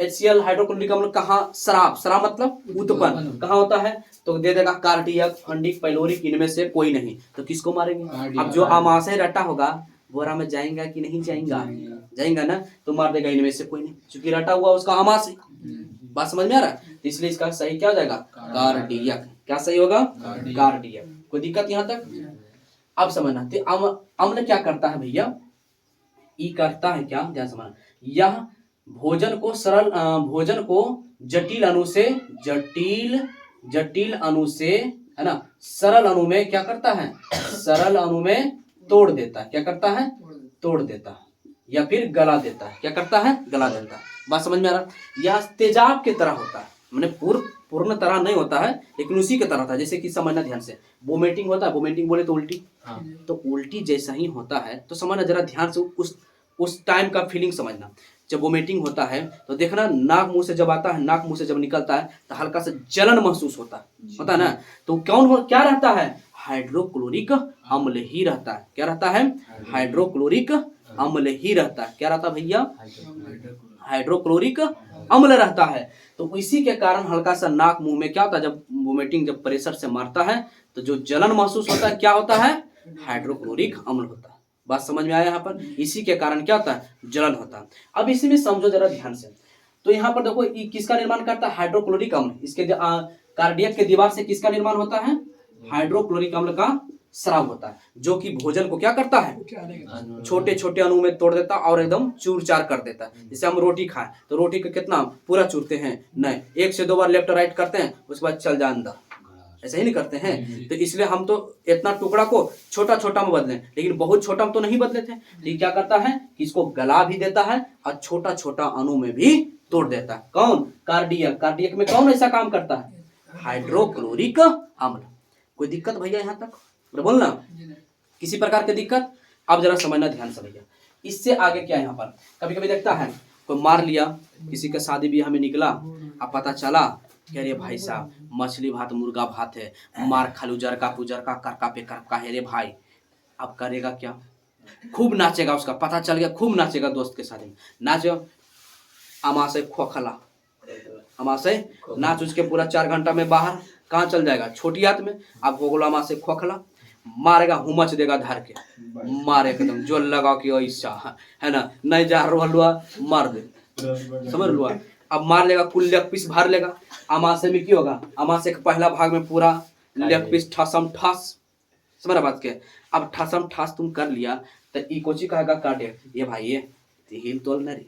HCl हाइड्रोक्लोरिक अम्ल कहाँ? शराब मतलब उत्पन्न कहाँ होता है? तो दे देगा कार्डियक, फंडिक, पाइलोरिक, इनमें से कोई नहीं। तो किसको मारेंगे? अब जो अमाशय रटा होगा बोरा में जाएगा कि नहीं जाएगा? जाएगा ना, तो मार देगा इनमें से कोई नहीं, क्योंकि रटा हुआ उसका अमाशय। बात समझ में आ रहा है? तो इसलिए इसका सही क्या हो जाएगा? कार्डियक। क्या सही होगा? कार्डियक। कोई दिक्कत यहाँ तक? अब समझना, तो अम्ल क्या करता है भैया? ई करता है क्या? ध्यान समझना। यह भोजन को जटिल अणु से, है ना, सरल अणु में क्या करता है? सरल अणु में तोड़ देता है। क्या करता है? तोड़ देता है, या फिर गला देता है। क्या करता है? गला देता है। बात समझ में आ रहा? यह तेजाब की तरह होता है, मैंने पूर्ण तरह नहीं होता है, लेकिन उसी की तरह था। जैसे कि समझना ध्यान से, वोमिटिंग होता है, वोमिटिंग बोले तो उल्टी, तो उल्टी जैसा ही होता है। तो समझना जरा ध्यान से, उस टाइम का फीलिंग समझना। जब वोमिटिंग होता है तो देखना, नाक मुंह से जब आता है, नाक मुंह से जब निकलता है तो हल्का सा जलन महसूस होता है ना। तो क्या रहता है? हाइड्रोक्लोरिक अम्ल ही रहता है। क्या रहता है? हाइड्रोक्लोरिक अम्ल ही रहता है। क्या रहता है भैया? हाइड्रोक्लोरिक अम्ल रहता है। तो इसी के कारण हल्का सा नाक मुंह में क्या होता है, जब वोमिटिंग जब प्रेशर से मारता है तो जो जलन महसूस होता है, क्या होता है? हाइड्रोक्लोरिक अम्ल होता है। बात समझ में आया यहाँ पर? इसी के कारण क्या होता है? जलन होता है। अब इसी में समझो जरा ध्यान से। तो यहाँ पर देखो, किसका निर्माण करता है? हाइड्रोक्लोरिक अम्ल। इसके कार्डियक के दीवार से किसका निर्माण होता है? हाइड्रोक्लोरिक अम्ल का स्राव होता है, जो कि भोजन को क्या करता है? छोटे छोटे अणु में तोड़ देता और एकदम चूर चार कर देता है। जैसे हम रोटी खाएं तो रोटी का कितना पूरा चूरते हैं? नहीं, 1 से 2 बार लेफ्ट राइट करते हैं, उसके बाद चल जा अंदर, ऐसा ही नहीं करते हैं। तो इसलिए हम तो इतना टुकड़ा को छोटा छोटा में बदले, लेकिन बहुत छोटा में तो नहीं बदले थे। तो क्या करता है? इसको गला भी देता है और छोटा छोटा अणु में भी तोड़ देता है। कौन? कार्डियक। कार्डियक में कौन ऐसा काम करता है? हाइड्रोक्लोरिक अम्ल। कोई दिक्कत भैया यहाँ तक? बोलना किसी प्रकार की दिक्कत? अब जरा समझना ध्यान से भैया। इससे आगे क्या है यहाँ पर? कभी कभी देखता है कोई मार लिया, किसी का शादी ब्याह में निकला, अब पता चला कि अरे भाई साहब मछली भात मुर्गा भात है, मार खालू जरका पुजरका करका पे करका है रे भाई। अब करेगा क्या? खूब नाचेगा, उसका पता चल गया, खूब नाचेगा दोस्त के साथ में, नाचो अमाशय खोखला, अमाशय नाच उसके पूरा 4 घंटा में बाहर कहाँ चल जाएगा? छोटी आंत में। अब हो गया अमाशय खोखला, मारेगा, हुमच देगा धर के, मारे एकदम जो लगा कि ऐसा, है ना, नहीं जा रहा मार दे, समझ लो। अब मार लेगा, कुल लेग पीस भर लेगा। अमाशय में क्या होगा? अमाशय के पहला भाग में पूरा लेग पीस ठसम ठस, समझ बात के। अब ठसम ठस तुम कर लिया तो ई कोची कहेगा? कार्डियक। ये भाई ये हिल तोल न रे,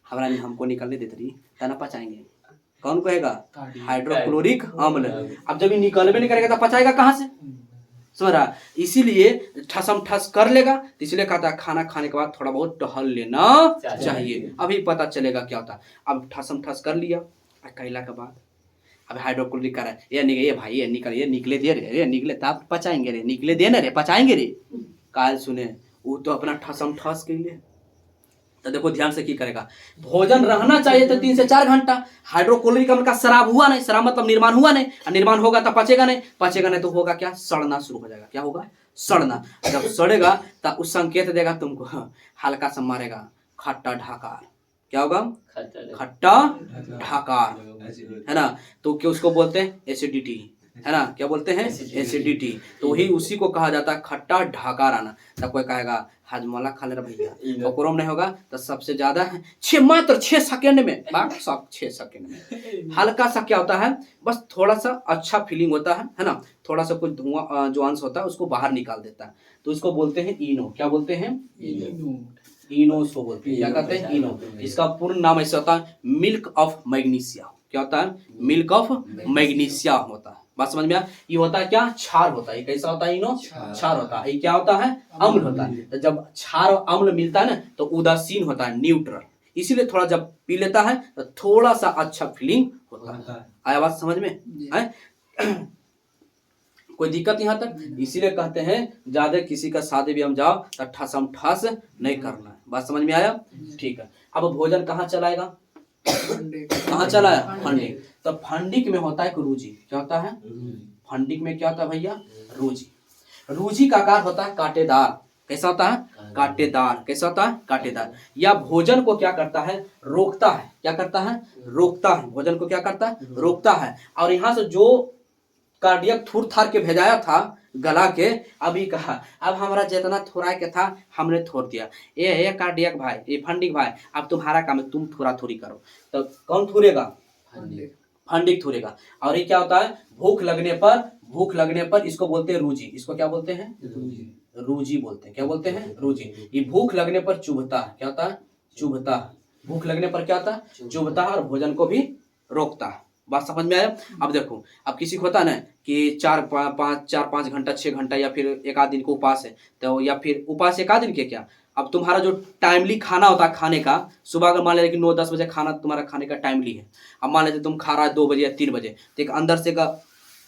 हमारा हमको निकलने देते रही, तना पचाएंगे। कौन कहेगा? हाइड्रोक्लोरिक अम्ल। अब जब ये निकलने नहीं करेगा तो पचाएगा कहाँ से? समझ रहा? इसीलिए ठसम ठस कर लेगा। तो इसलिए कहता है खाना खाने के बाद थोड़ा बहुत टहल लेना चाहिए, अभी पता चलेगा क्या होता है। अब ठसम ठस कर लिया, कहला के बाद अब हाइड्रोक्लोरिक कर ये निकले ये भाई ये निकले दे रे ये निकले तब पचाएंगे रे निकले दे ना रे पचाएंगे रे काल सुने वो तो अपना ठसम ठस के लिए। तो देखो ध्यान से की करेगा, भोजन रहना चाहिए तो 3 से 4 घंटा। हाइड्रोक्लोरिक का मतलब शराब हुआ नहीं, शराब मतलब निर्माण हुआ नहीं, और निर्माण होगा तो पचेगा नहीं तो होगा क्या, सड़ना शुरू हो जाएगा। क्या होगा, सड़ना। जब सड़ेगा तो उस संकेत देगा तुमको, हल्का सा मारेगा खट्टा ढाकार। क्या होगा, खट्टा ढाकार, है ना। तो क्या उसको बोलते हैं, एसिडिटी, है ना। क्या बोलते हैं, एसिडिटी। तो वही उसी को कहा जाता है खट्टा ढाकार आना। तब कोई कहेगा हाजमोला खा ले रहा भैया, पकोरम नहीं होगा तो सबसे ज्यादा मात्र 6 सेकेंड में, 6 सेकेंड में हल्का सा क्या होता है, बस थोड़ा सा अच्छा फीलिंग होता है ना। थोड़ा सा कुछ धुआं जो अंश होता है उसको बाहर निकाल देता है। तो इसको बोलते हैं इनो। क्या बोलते हैं, इनो इसको बोलते हैं। क्या कहते हैं, इनो। इसका पूर्ण नाम ऐसा होता है मिल्क ऑफ मैग्नीशिया। क्या होता है, मिल्क ऑफ मैग्नीशिया होता है। बात समझ में आया। ये होता है क्या, क्षार होता है। कैसा होता है, इनो क्षार होता है। ये क्या होता है, अम्ल होता है। तो जब क्षार और अम्ल मिलता है ना तो उदासीन होता है, न्यूट्रल। इसीलिए थोड़ा जब पी लेता है तो थोड़ा सा अच्छा फीलिंग होता है। आया बात समझ में है? कोई दिक्कत यहाँ तक? इसीलिए कहते हैं ज्यादा किसी का शादी भी हम जाओ तो ठसम ठस नहीं करना है। बात समझ में आया, ठीक है। अब भोजन कहाँ चलाएगा, कहाँ चला है, फंडिक। तो फंडिक में होता है रूजी। क्या होता है, फंडिक में क्या होता है भैया, रूजी। रूजी का आकार होता है कांटेदार। कैसा होता है, कांटेदार। कैसा होता है, कांटेदार। या भोजन को क्या करता है, रोकता है। क्या करता है, रोकता है। भोजन को क्या करता है, रोकता है। और यहाँ से जो कार्डियक थूर थार के भेजाया था गला के, अभी कहा अब हमारा जितना थोड़ा के था हमने थोड़ दिया। ये कार्डियक भाई, ये फंडिक भाई, अब तुम्हारा काम है, तुम थोड़ा थोड़ी करो। तो कौन थूरेगा, फंडिक थूरेगा। और ये क्या होता है, भूख लगने पर इसको बोलते हैं रूजी। इसको क्या बोलते हैं, रूजी बोलते हैं। क्या बोलते हैं, रूजी। ये भूख लगने पर चुभता है। क्या होता है, चुभता है। भूख लगने पर क्या होता है, चुभता है, और भोजन को भी रोकता है। बात समझ में आया। अब देखो, अब किसी को होता है ना कि 4-5 घंटा 6 घंटा या फिर एक आध दिन को उपास है, तो या फिर उपास एक आध दिन के क्या, अब तुम्हारा जो टाइमली खाना होता है खाने का, सुबह अगर मान लेते कि 9-10 बजे खाना तुम्हारा खाने का टाइमली है, अब मान लेते तुम खा रहा है 2 बजे या 3 बजे, तो एक अंदर से का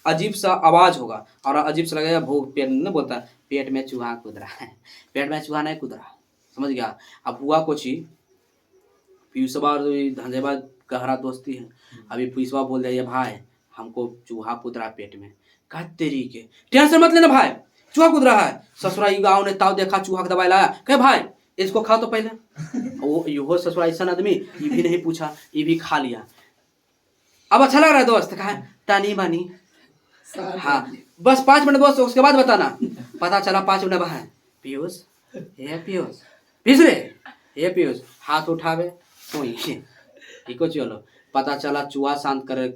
अजीब सा आवाज होगा और अजीब सा लगेगा, भूख, पेट नहीं बोलता है, पेट में चूहा कूद रहा है, पेट में चूहा नहीं कूद रहा, समझ गया। अब हुआ कुछ ही, पीयूषबा धंधेबा गहरा दोस्ती है। अभी पीयूषबा बोल दिया भाई हमको चूहा कूद रहा है पेट में। कहा तेरी के, टेंशन मत लेना भाई, चूहा कूद रहा है। ससुराई गाँव ने ताव देखा, चूहा का दवाई लाया, कहे भाई इसको खा तो पहले। वो यो ससुराई ऐसा आदमी, ये भी नहीं पूछा, ये भी खा लिया। अब अच्छा लग रहा है दोस्त, कहा तानी बानी, हाँ बस 5 मिनट दोस्त, उसके बाद बताना। पता चला 5 मिनट बाद, पीयूष ये पीयूष पीस रे, ये पीयूष हाथ उठावे तो चलो, पता चला चूहा शांत करे।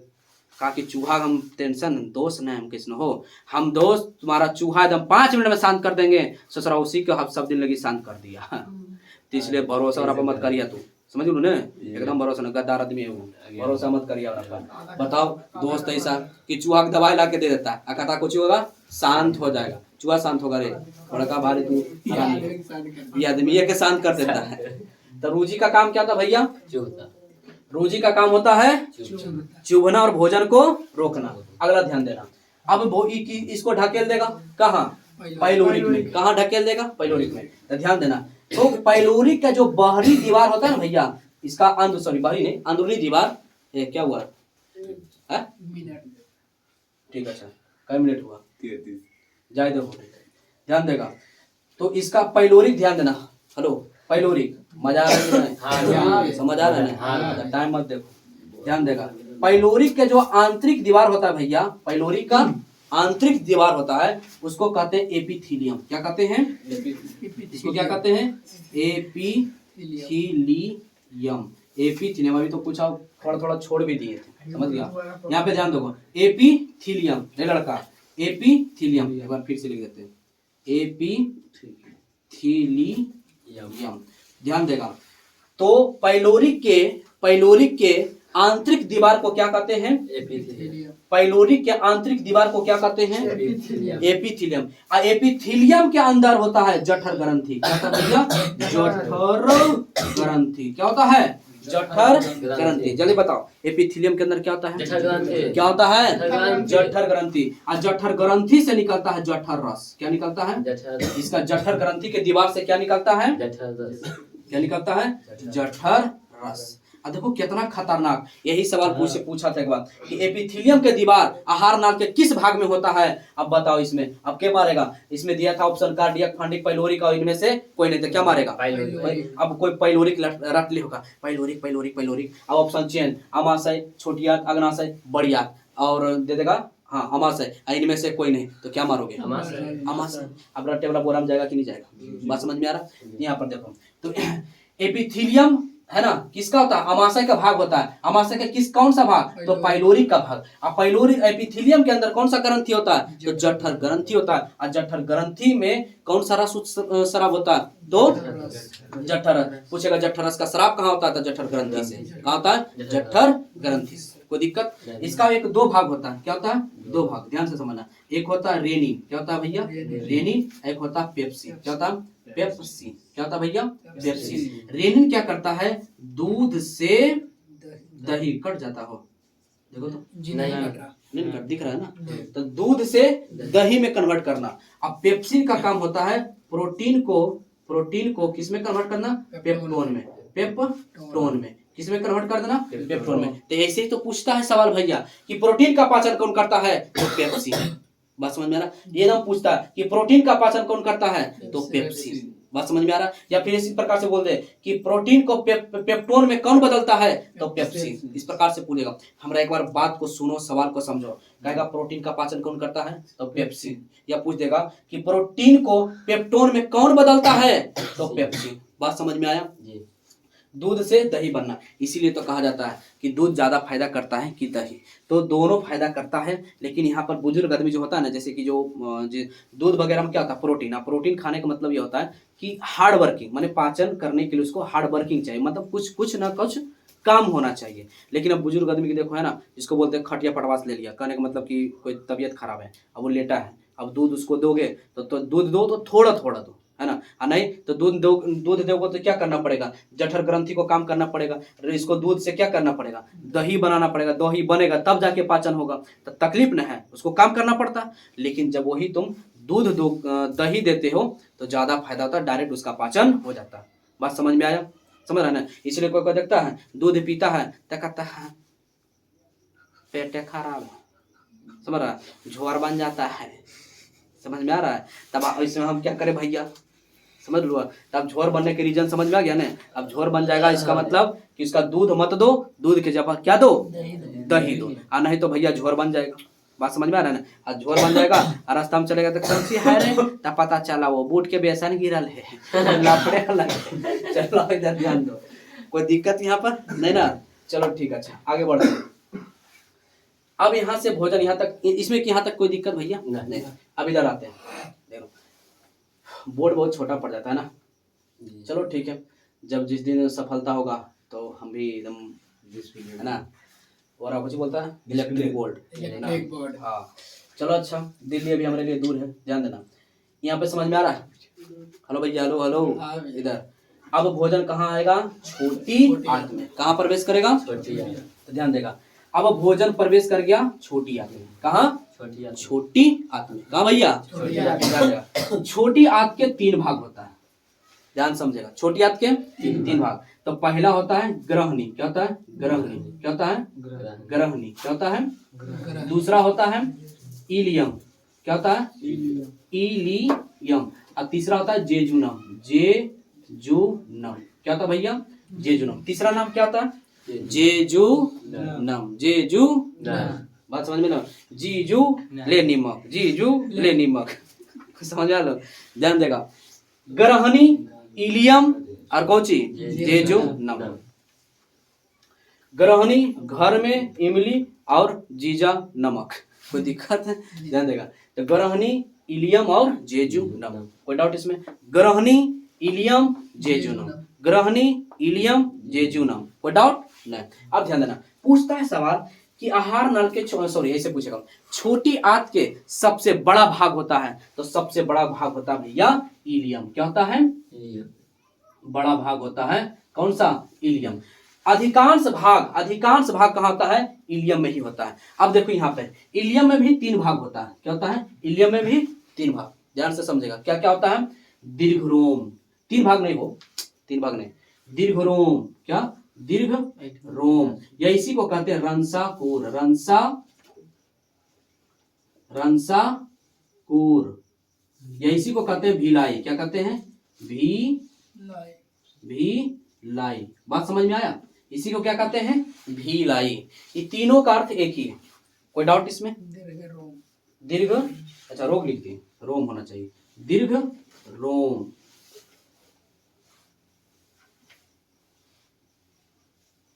कहा कि चूहा हम टेंशन दोस्त नहीं हम किसने हो, हम दोस्त तुम्हारा चूहा एकदम 5 मिनट में शांत कर देंगे। ससुरा उसी को हम सब दिन लगी शांत कर दिया। तो इसलिए भरोसा और मत करिए, तू समझ लो ना, एकदम भरोसा न, गद्दार आदमी है वो, भरोसा मत करिए। बताओ दोस्त ऐसा कि चूहा की दवाई ला के दे देता है, कहता कुछ होगा शांत हो जाएगा, चूहा शांत होगा रे, बड़का भारी तू ये आदमी ये के शांत कर देता है। तो रूजी का काम क्या था भैया, रूजी का काम होता है चुभना और भोजन को रोकना। अगला ध्यान देना, अब इसको ढकेल देगा कहाँ, पाइलोरिक में। कहाँ ढकेल देगा, पाइलोरिक में। तो ध्यान देना, तो पाइलोरिक का जो बाहरी दीवार होता है ना भैया, इसका बाहरी नहीं, अंदरूनी दीवार, क्या हुआ है, ठीक है, अच्छा कई मिनट हुआ, जाए दो, ध्यान देगा। तो इसका पाइलोरिक ध्यान देना, हेलो पाइलोरिक, मजा आ रहा है, समझ आ रहा है, टाइम मत देखो, ध्यान देगा। पाइलोरिक के जो आंतरिक दीवार होता है भैया, पाइलोरिक का आंतरिक दीवार होता है, उसको कहते हैं एपिथीलियम। क्या कहते हैं, इसको क्या कहते हैं, एपिथीलियम। एपिथीलियम अभी तो कुछ थोड़ा थोड़ा छोड़ भी दिए थे, समझ गया। यहाँ पे ध्यान दो, एपिथीलियम, लड़का एपिथीलियम, एक बार फिर से लिख देते हैं, एपिथीलियम, ध्यान देगा। तो पाइलोरिक के आंतरिक दीवार को क्या कहते हैं, पाइलोरिक के आंतरिक दीवार को क्या कहते हैं, एपिथीलियम। एपिथीलियम के अंदर होता है जठर ग्रंथि। क्या होता है भैया, जठर ग्रंथि। क्या होता है, जठर ग्रंथि। जल्दी बताओ, एपिथेलियम के अंदर क्या होता है? जठर ग्रंथि। क्या होता है? जठर ग्रंथि। जठर ग्रंथि। और जठर ग्रंथि से निकलता है जठर रस। क्या निकलता है? जठर। इसका जठर ग्रंथि के दीवार से क्या निकलता है? जठर रस। क्या निकलता है? जठर रस। अब देखो कितना खतरनाक, यही सवाल पूछा था एक बार कि एपिथेलियम के दीवार आहार नाल के किस भाग में होता है? अब बताओ इसमें, अब क्या मारेगा? इसमें दिया था ऑप्शन कार्डियक, फंडिक, पाइलोरिक, और इनमें से कोई नहीं, तो क्या मारेगा? पाइलोरिक। अब कोई पाइलोरिक रट ली होगा, पाइलोरिक पाइलोरिक पाइलोरिक। अब ऑप्शन चेंज, अमाशय, छोटी आंत, अग्नाशय, बड़ी आंत, और दे देगा हाँ अमाशय, इनमें से कोई नहीं, तो क्या मारोगे? अमाशय। अमाशय। अब रट्टे वाला बोरा में जाएगा कि नहीं जाएगा? बात समझ में आ रहा? यहाँ पर देखो, तो एपिथेलियम है ना, किसका होता है? अमाशय का भाग होता है। अमाशय का कौन सा भाग? तो पाइलोरिक का भाग। अब पाइलोरिक एपिथेलियम के अंदर कौन सा ग्रंथि होता है? तो जठर ग्रंथि होता है। और जठर ग्रंथि में कौन सा रस स्राव होता है? तो जठर। पूछेगा जठर रस का स्राव कहाँ होता है? तो जठर ग्रंथि से। कहाँ होता है? जठर ग्रंथि से। कोई दिक्कत? इसका एक दो भाग होता है। क्या होता है? दो भाग, ध्यान से समझना। एक होता है रेनिन। क्या होता है भैया? रेनिन। एक होता है पेप्सी। क्या होता है? पेप्सी। क्या होता है भैया? पेप्सी। रेनिन क्या करता है? दूध से दही कट जाता हो, देखो तो नहीं कट दिख रहा है ना, तो दूध से दही में कन्वर्ट करना। अब पेप्सिन का काम होता है प्रोटीन को किस में कन्वर्ट करना? पेप्टोन में। पेप्टोन में किसमें कन्वर्ट कर देना? पेप्टोन में। तो ऐसे ही तो पूछता है सवाल भैया कि प्रोटीन का पाचन कौन करता है? तो पेप्सिन। बात समझ में आ रहा? ये ना पूछता है कि प्रोटीन का पाचन कौन करता है? तो पेप्सिन। बात समझ में आ रहा? या फिर इसी प्रकार से बोल दे कि प्रोटीन को पेप्टोन में कौन बदलता है? तो पेप्सिन। इस प्रकार से पूछेगा। हमरा एक बार बात को सुनो, सवाल को समझो। कहेगा प्रोटीन का पाचन कौन करता है? तो पेप्सिन। या पूछ देगा कि प्रोटीन को पेप्टोन में कौन बदलता है? तो पेप्सिन। बात समझ में आया? दूध से दही बनना, इसीलिए तो कहा जाता है कि दूध ज्यादा फायदा करता है कि दही। तो दोनों फायदा करता है, लेकिन यहाँ पर बुजुर्ग आदमी जो होता है ना, जैसे कि जो दूध वगैरह में क्या होता है? प्रोटीन। प्रोटीन खाने का मतलब ये होता है कि हार्ड वर्किंग, माने पाचन करने के लिए उसको हार्ड वर्किंग चाहिए, मतलब कुछ ना कुछ काम होना चाहिए। लेकिन अब बुजुर्ग आदमी की देखो है ना, जिसको बोलते हैं खटिया पटवास ले लिया, कहने का मतलब कि कोई तबीयत खराब है, अब वो लेटा है, अब दूध उसको दोगे तो दूध दो तो थोड़ा थोड़ा दो, है ना, नहीं तो दूध दोगे तो क्या करना पड़ेगा? जठर ग्रंथि को काम करना पड़ेगा, इसको दूध से क्या करना पड़ेगा? दही बनाना पड़ेगा, दही बनेगा तब जाके पाचन होगा, तो तकलीफ न है, उसको काम करना पड़ता। लेकिन जब वही तुम दूध दही देते हो तो ज्यादा फायदा होता है, डायरेक्ट उसका पाचन हो जाता है। बात समझ में आया? समझ रहा है ना? इसलिए कोई देखता है दूध पीता है तो कहता है पेट खराब है, समझ रहा है, झोर बन जाता है। समझ में आ रहा है? तब इसमें हम क्या करें भैया? समझ लो, तब झोर बनने के रीजन समझ में आ गया ना? अब झोर बन जाएगा, इसका मतलब कि इसका दूध मत दो, दूध के जगह क्या दो? दही दो, और नहीं तो भैया झोर बन जाएगा। बात समझ में आ रहा है ना? और झोर बन जाएगा और रास्ता में चलेगा तो कौन सी है रे, तब पता चला वो बूट के बेसन गिरल है, लापड़े लगे। चलो इधर ध्यान दो, कोई दिक्कत यहाँ पर नहीं ना? चलो ठीक है, अच्छा आगे बढ़ते हैं। अब यहाँ से भोजन यहाँ तक, इसमें यहाँ तक कोई दिक्कत भैया नहीं? अब इधर आते हैं, देखो बोर्ड बहुत छोटा पड़ जाता है ना। चलो ठीक है, जब जिस दिन सफलता होगा तो हम भी एकदम है ना, और आप कुछ बोलता है इलेक्ट्रिक बोर्ड। हाँ चलो, अच्छा दिल्ली अभी हमारे लिए दूर है, ध्यान देना। यहाँ पे समझ में आ रहा है? हेलो भैया, हेलो हेलो इधर। अब भोजन कहाँ आएगा? छोटी आंत में। कहाँ प्रवेश करेगा? छोटी आंत। तो ध्यान देगा, अब भोजन प्रवेश कर गया छोटी आंत में। कहाँ? छोटी आंत में। कहाँ भैया? छोटी आंत के 3 भाग होता है, ध्यान समझेगा। छोटी आंत के 3 भाग। तो पहला होता है ग्रहणी। क्या होता है? ग्रहणी। क्या होता है? ग्रहणी। क्या होता है? दूसरा होता है इलियम। क्या होता है? इलियम। और तीसरा होता है जेजुनम। जेजुनम। क्या होता है भैया? जेजुनम। तीसरा नाम क्या होता है? जेजुनम। जेजुनम। बात समझ में ना? जीजू ले नीमक, जीजू ले नीमक। समझ आ लो, ध्यान देगा। ग्रहणी, इलियम और कौची? जेजुनम। ग्रहणी घर में इमली और जीजा नमक। कोई दिक्कत है? ध्यान देगा। तो ग्रहणी, इलियम और जेजुनम। कोई डाउट इसमें? ग्रहणी, इलियम, जेजुनम। ग्रहणी, इलियम, जेजुनम। कोई डाउट नहीं? अब ध्यान देना, पूछता है सवाल कि आहार नल के सॉरी ऐसे पूछेगा, छोटी आंत के सबसे बड़ा भाग होता है, तो सबसे बड़ा भाग होता है भैया इलियम। क्या होता है? बड़ा भाग होता है कौन सा? इलियम। अधिकांश भाग कहाँ होता है? इलियम में ही होता है। अब देखो यहाँ पे इलियम में भी 3 भाग होता है। क्या होता है? इलियम में भी 3 भाग। ध्यान से समझेगा क्या क्या होता है। दीर्घरोम, 3 भाग नहीं, वो 3 भाग नहीं, दीर्घरोम। क्या? दीर्घ रोम, या इसी को कहते हैं रंसाकूर। रंसाकूर, या इसी को कहते हैं भिलाई। क्या कहते हैं? भिलाई। बात समझ में आया? इसी को क्या कहते हैं? भिलाई। ये तीनों का अर्थ एक ही है। कोई डाउट इसमें? दीर्घ, अच्छा रोग लिख दिए, रोम होना चाहिए। दीर्घ रोम,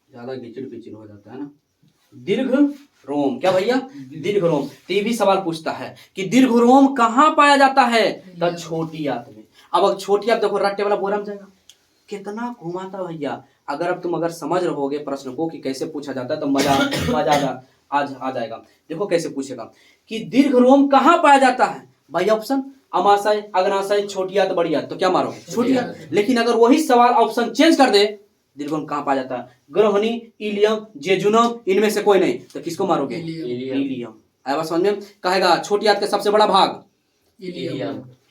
ज्यादा गिचिड़ पिचिड़ हो जाता है ना। दीर्घ रोम, क्या भैया? दीर्घ रोम। तो ये भी सवाल पूछता है कि दीर्घ रोम कहाँ पाया जाता है? तो छोटी आंत में। अब छोटी आंत देखो रट्टे वाला बोरा में जाएगा, कितना घुमाता भैया। अगर समझ रहोगे प्रश्न को कि कैसे पूछा जाता है तो मजा आ जाएगा। देखो कैसे पूछेगा कि दीर्घ रोम कहाँ पाया जाता है भाई। ऑप्शन अमाशय, अग्नाशय, छोटी आंत, बड़ी आंत। तो क्या मारोगे? छोटी आंत। लेकिन अगर वही सवाल ऑप्शन चेंज कर दे, दीर्घ रोम कहाँ पाया जाता है? ग्रहणी, इलियम, जेजुनम, इनमें से कोई नहीं, तो किसको मारोगे? इलियम। आया समझ में? कहेगा छोटी आंत का सबसे बड़ा भाग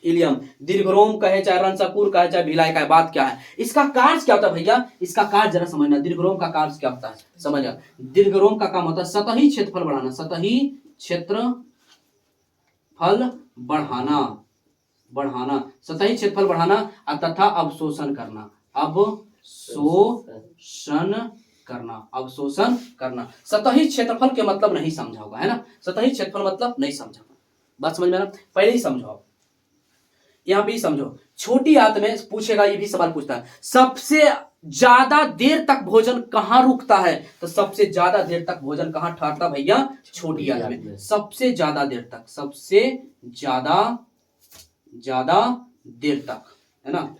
इलियम। दीर्घरोम कहे चाहे रंसाकूर कहे चाहे भिलाई कहे, बात क्या है? इसका कार्य क्या होता है भैया? इसका कार्य जरा समझना। दीर्घरोम का कार्य क्या होता है समझना। दीर्घरोम का काम होता है सतही क्षेत्रफल बढ़ाना, सतही क्षेत्रफल बढ़ाना तथा अवशोषण करना। सतही क्षेत्रफल के मतलब नहीं समझा होगा, है ना? सतही क्षेत्रफल मतलब नहीं समझा, बात समझ में आना? पहले ही समझो, यहाँ पे ही समझो। छोटी आंत में पूछेगा, ये भी सवाल पूछता है सबसे ज्यादा देर तक भोजन कहाँ रुकता है? तो सबसे ज्यादा देर तक भोजन कहाँ ठहरता भैया? छोटी आंत में। सबसे ज्यादा देर तक, है ना?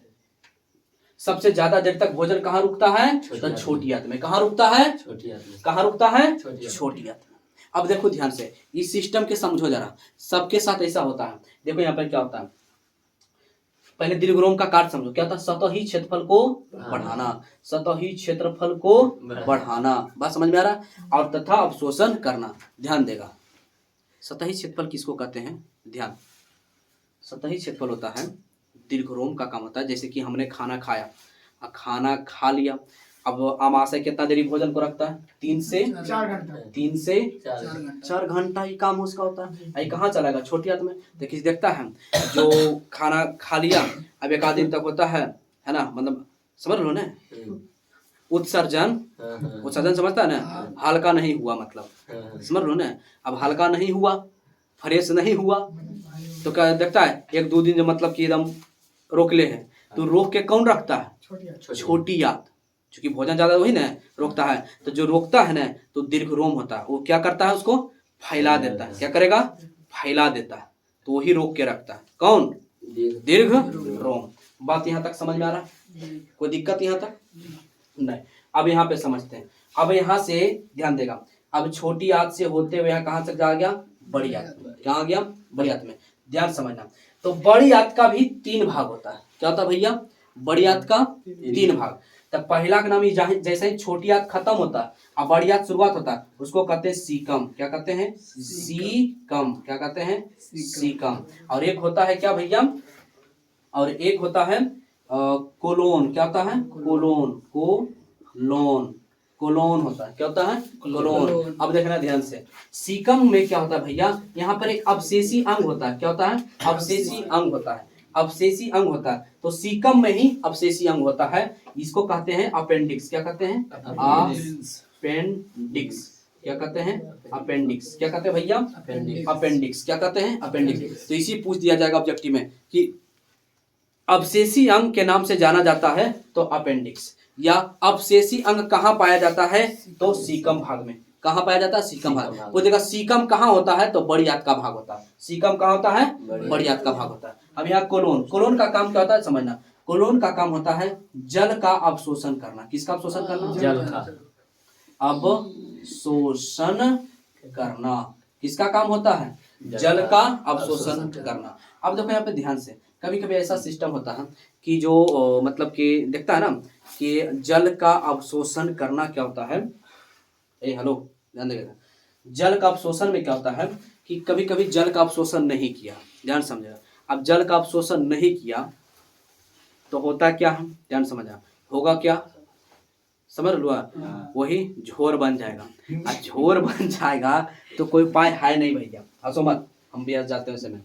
सबसे ज्यादा देर तक भोजन कहाँ रुकता है? तो छोटी आंत में। कहाँ रुकता है? कहाँ रुकता है? छोटी आंत में। अब देखो ध्यान से इस सिस्टम के समझो जरा, सबके साथ ऐसा होता है। देखो यहाँ पर क्या होता है, पहले दीर्घरोम का कार्य समझो। क्या होता है? सतही क्षेत्रफल को बढ़ाना, बात समझ में आ रहा? और तथा अवशोषण करना। ध्यान देगा, सतही क्षेत्रफल किसको कहते हैं? ध्यान, सतही क्षेत्रफल होता है दीर्घरोम का काम होता है। जैसे कि हमने खाना खाया, खाना खा लिया, अब आमाशय कितना देरी भोजन को रखता है? 3 से 4 घंटा ही काम उसका होता है। आई कहाँ चलाएगा? छोटी आंत में। देखिए देखता है जो खाना खा लिया, अब 1 आध दिन तक होता है ना, मतलब समझ लो ना, उत्सर्जन समझता है ना, हल्का नहीं हुआ मतलब, समझ लो ना। अब हल्का नहीं हुआ, फ्रेश नहीं हुआ, तो क्या देखता है 1-2 दिन जो मतलब कि एकदम रोक ले है, तो रोक के कौन रखता है? छोटी आंत। क्योंकि भोजन ज्यादा वही ना रोकता है, तो जो रोकता है ना तो दीर्घरोम होता है। वो क्या करता है? उसको फैला देता है। क्या करेगा? फैला देता है, तो वही रोक के रखता है। कौन? दीर्घरोम। बात यहाँ तक समझ में आ रहा है? कोई दिक्कत यहाँ तक नहीं? अब यहाँ पे समझते हैं। अब यहाँ से ध्यान देगा, अब छोटी आंत से होते हुए यहाँ कहाँ तक जा गया? बड़ी आंत में। कहाँ गया? बड़ी आंत में। ध्यान समझना। तो बड़ी आंत का भी 3 भाग होता है। क्या होता है भैया? बड़ी आंत का 3 भाग। तब पहला का नाम जैसे ही छोटी आंत खत्म होता है और बड़ी आंत शुरुआत होता है, उसको कहते हैं सीकम। क्या कहते हैं? सीकम। क्या कहते हैं? सीकम। और एक होता है क्या भैया? और एक होता है कोलोन। क्या होता है? कोलोन होता है। क्या होता है? कोलोन। अब देखना ध्यान से, सीकम में क्या होता है भैया? यहाँ पर एक अवशेषी अंग होता है। क्या होता है? अवशेषी अंग होता है। अवशेषी अंग होता है, तो सीकम में ही अवशेषी अंग होता है। इसको कहते हैं अपेंडिक्स। क्या कहते हैं? अपेंडिक्स। क्या कहते हैं? अपेंडिक्स। क्या कहते हैं भैया? अपेंडिक्स। क्या कहते हैं? अपेंडिक्स। तो इसी पूछ दिया जाएगा ऑब्जेक्टिव में कि अवशेषी अंग के नाम से जाना जाता है तो अपेंडिक्स, या अवशेषी अंग कहाँ पाया जाता है? तो सीकम भाग में। कहाँ पाया जाता है? सीकम भाग। वो देखा सीकम कहाँ होता है? तो बड़ी आंत का भाग होता है। सीकम कहाँ होता है? बड़ी आंत का भाग होता है। अब यहाँ कोलोन का काम क्या होता है समझना। कोलोन का काम होता है जल का अवशोषण करना। किसका अवशोषण करना? जल का अवशोषण करना। किसका काम होता है? जल का अवशोषण करना। अब देखो यहाँ पे ध्यान से, कभी कभी ऐसा सिस्टम होता है कि जो मतलब कि देखता है ना कि जल का अवशोषण करना क्या होता है। हेलो, ध्यान देगा, जल का अवशोषण में क्या होता है कि कभी कभी जल का अवशोषण नहीं किया, ध्यान समझेगा। अब जल का अवशोषण नहीं किया तो होता क्या है, ध्यान समझा, होगा क्या, समझ लो, वही झोर बन जाएगा। और झोर बन जाएगा तो कोई उपाय है नहीं भैया, हंसो मत, हम भी हंस जाते हैं उस समय।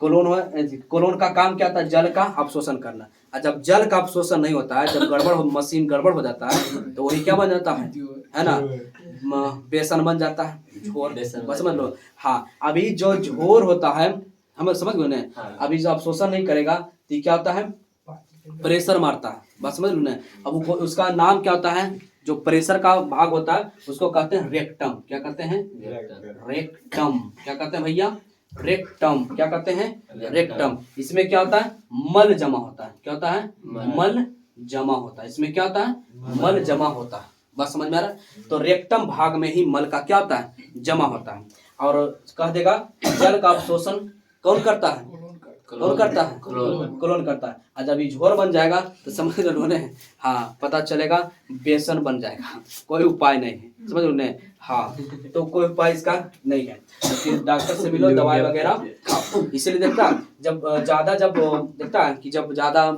कोलोन का काम क्या होता है, जल का अवशोषण करना। और जब जल का अवशोषण नहीं होता है, जब मशीन गड़बड़ हो जाता है तो वही क्या बन जाता है ना, बेसन बन जाता है, झोर, बस समझ लो। हाँ, अभी जो झोर होता है, हम समझ गए ना, अभी जो अवशोषण नहीं करेगा तो क्या होता है, प्रेशर मारता है, बस समझ लो ना। अब उसका नाम क्या होता है, जो प्रेशर का भाग होता है उसको कहते हैं रेक्टम। क्या कहते हैं, रेक्टम। क्या कहते हैं भैया, रेक्टम। क्या कहते हैं, रेक्टम। इसमें क्या होता है, मल जमा होता है। क्या होता है, मल जमा होता है। इसमें क्या होता है, मल जमा होता है, बस समझ में आ रहा है। तो रेक्टम भाग में ही मल का क्या होता है, जमा होता है। और कह देगा जल का अवशोषण कौन करता है, कौन करता है, कोलोन करता है। और जब ये झोर बन जाएगा तो समझ लो ने, हाँ, पता चलेगा बेसन बन जाएगा, कोई उपाय नहीं है, समझ लो ने। हाँ, तो कोई उपाय इसका नहीं है, तो फिर डॉक्टर से मिलो, दवाई वगैरह खाओ। इसीलिए देखता जब ज्यादा, जब देखता है कि जब ज्यादा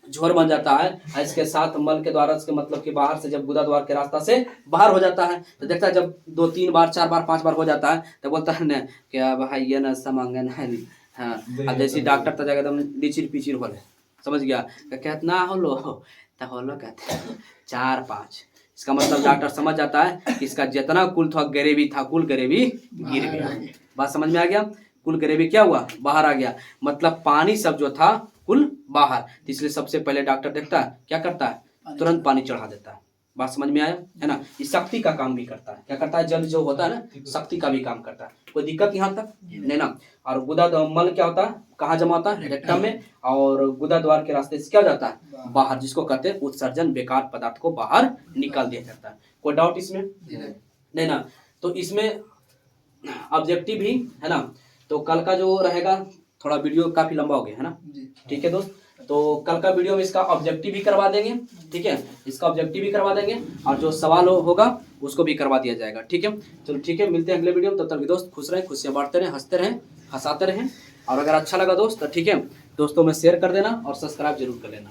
झोर बन जाता है, इसके साथ मल के द्वारा, इसके मतलब कि बाहर से जब गुदा द्वार के रास्ता से बाहर हो जाता है, तो देखता है जब 2-3 बार 4 बार 5 बार हो जाता है तो बोलता है ना क्या भाई ये ना समांगन है। हाँ, अब जैसे डॉक्टर तो जाकर एकदम डिचिर पिचिर होले, समझ गया, कितना होलो तो होलो कहते हैं 4-5। इसका मतलब डॉक्टर समझ जाता है कि इसका जितना कुल था गरेबी था, कुल गरेबी गिर गया। बात समझ में आ गया, कुल गरेबी क्या हुआ, बाहर आ गया, मतलब पानी सब जो था कुल बाहर। तो इसलिए सबसे पहले डॉक्टर देखता है, क्या करता है, तुरंत पानी चढ़ा देता है। बात समझ में आया है ना। ये शक्ति का काम भी करता है। क्या करता है, जल जो होता है ना, शक्ति का भी काम करता है। कोई दिक्कत यहाँ तक नहीं ना। और गुदा मल क्या होता है, कहाँ जमा होता है, रेक्टम में, और गुदा द्वार के रास्ते से क्या जाता है, बाहर, जिसको कहते हैं उत्सर्जन, बेकार पदार्थ को बाहर निकाल दिया जाता है। कोई डाउट इसमें नहीं ना। तो इसमें ऑब्जेक्टिव भी है ना। तो कल का जो रहेगा, थोड़ा वीडियो काफी लंबा हो गया है ना, ठीक है दोस्त। तो कल का वीडियो में इसका ऑब्जेक्टिव भी करवा देंगे, ठीक है, इसका ऑब्जेक्टिव भी करवा देंगे, और जो सवाल होगा उसको भी करवा दिया जाएगा, ठीक है। चलो ठीक है, मिलते हैं अगले वीडियो में। तब तक दोस्त खुश रहें, खुशियाँ बांटते रहें, हंसते रहें, हंसाते रहें। और अगर अच्छा लगा दोस्त तो ठीक है, दोस्तों में शेयर कर देना और सब्सक्राइब जरूर कर लेना।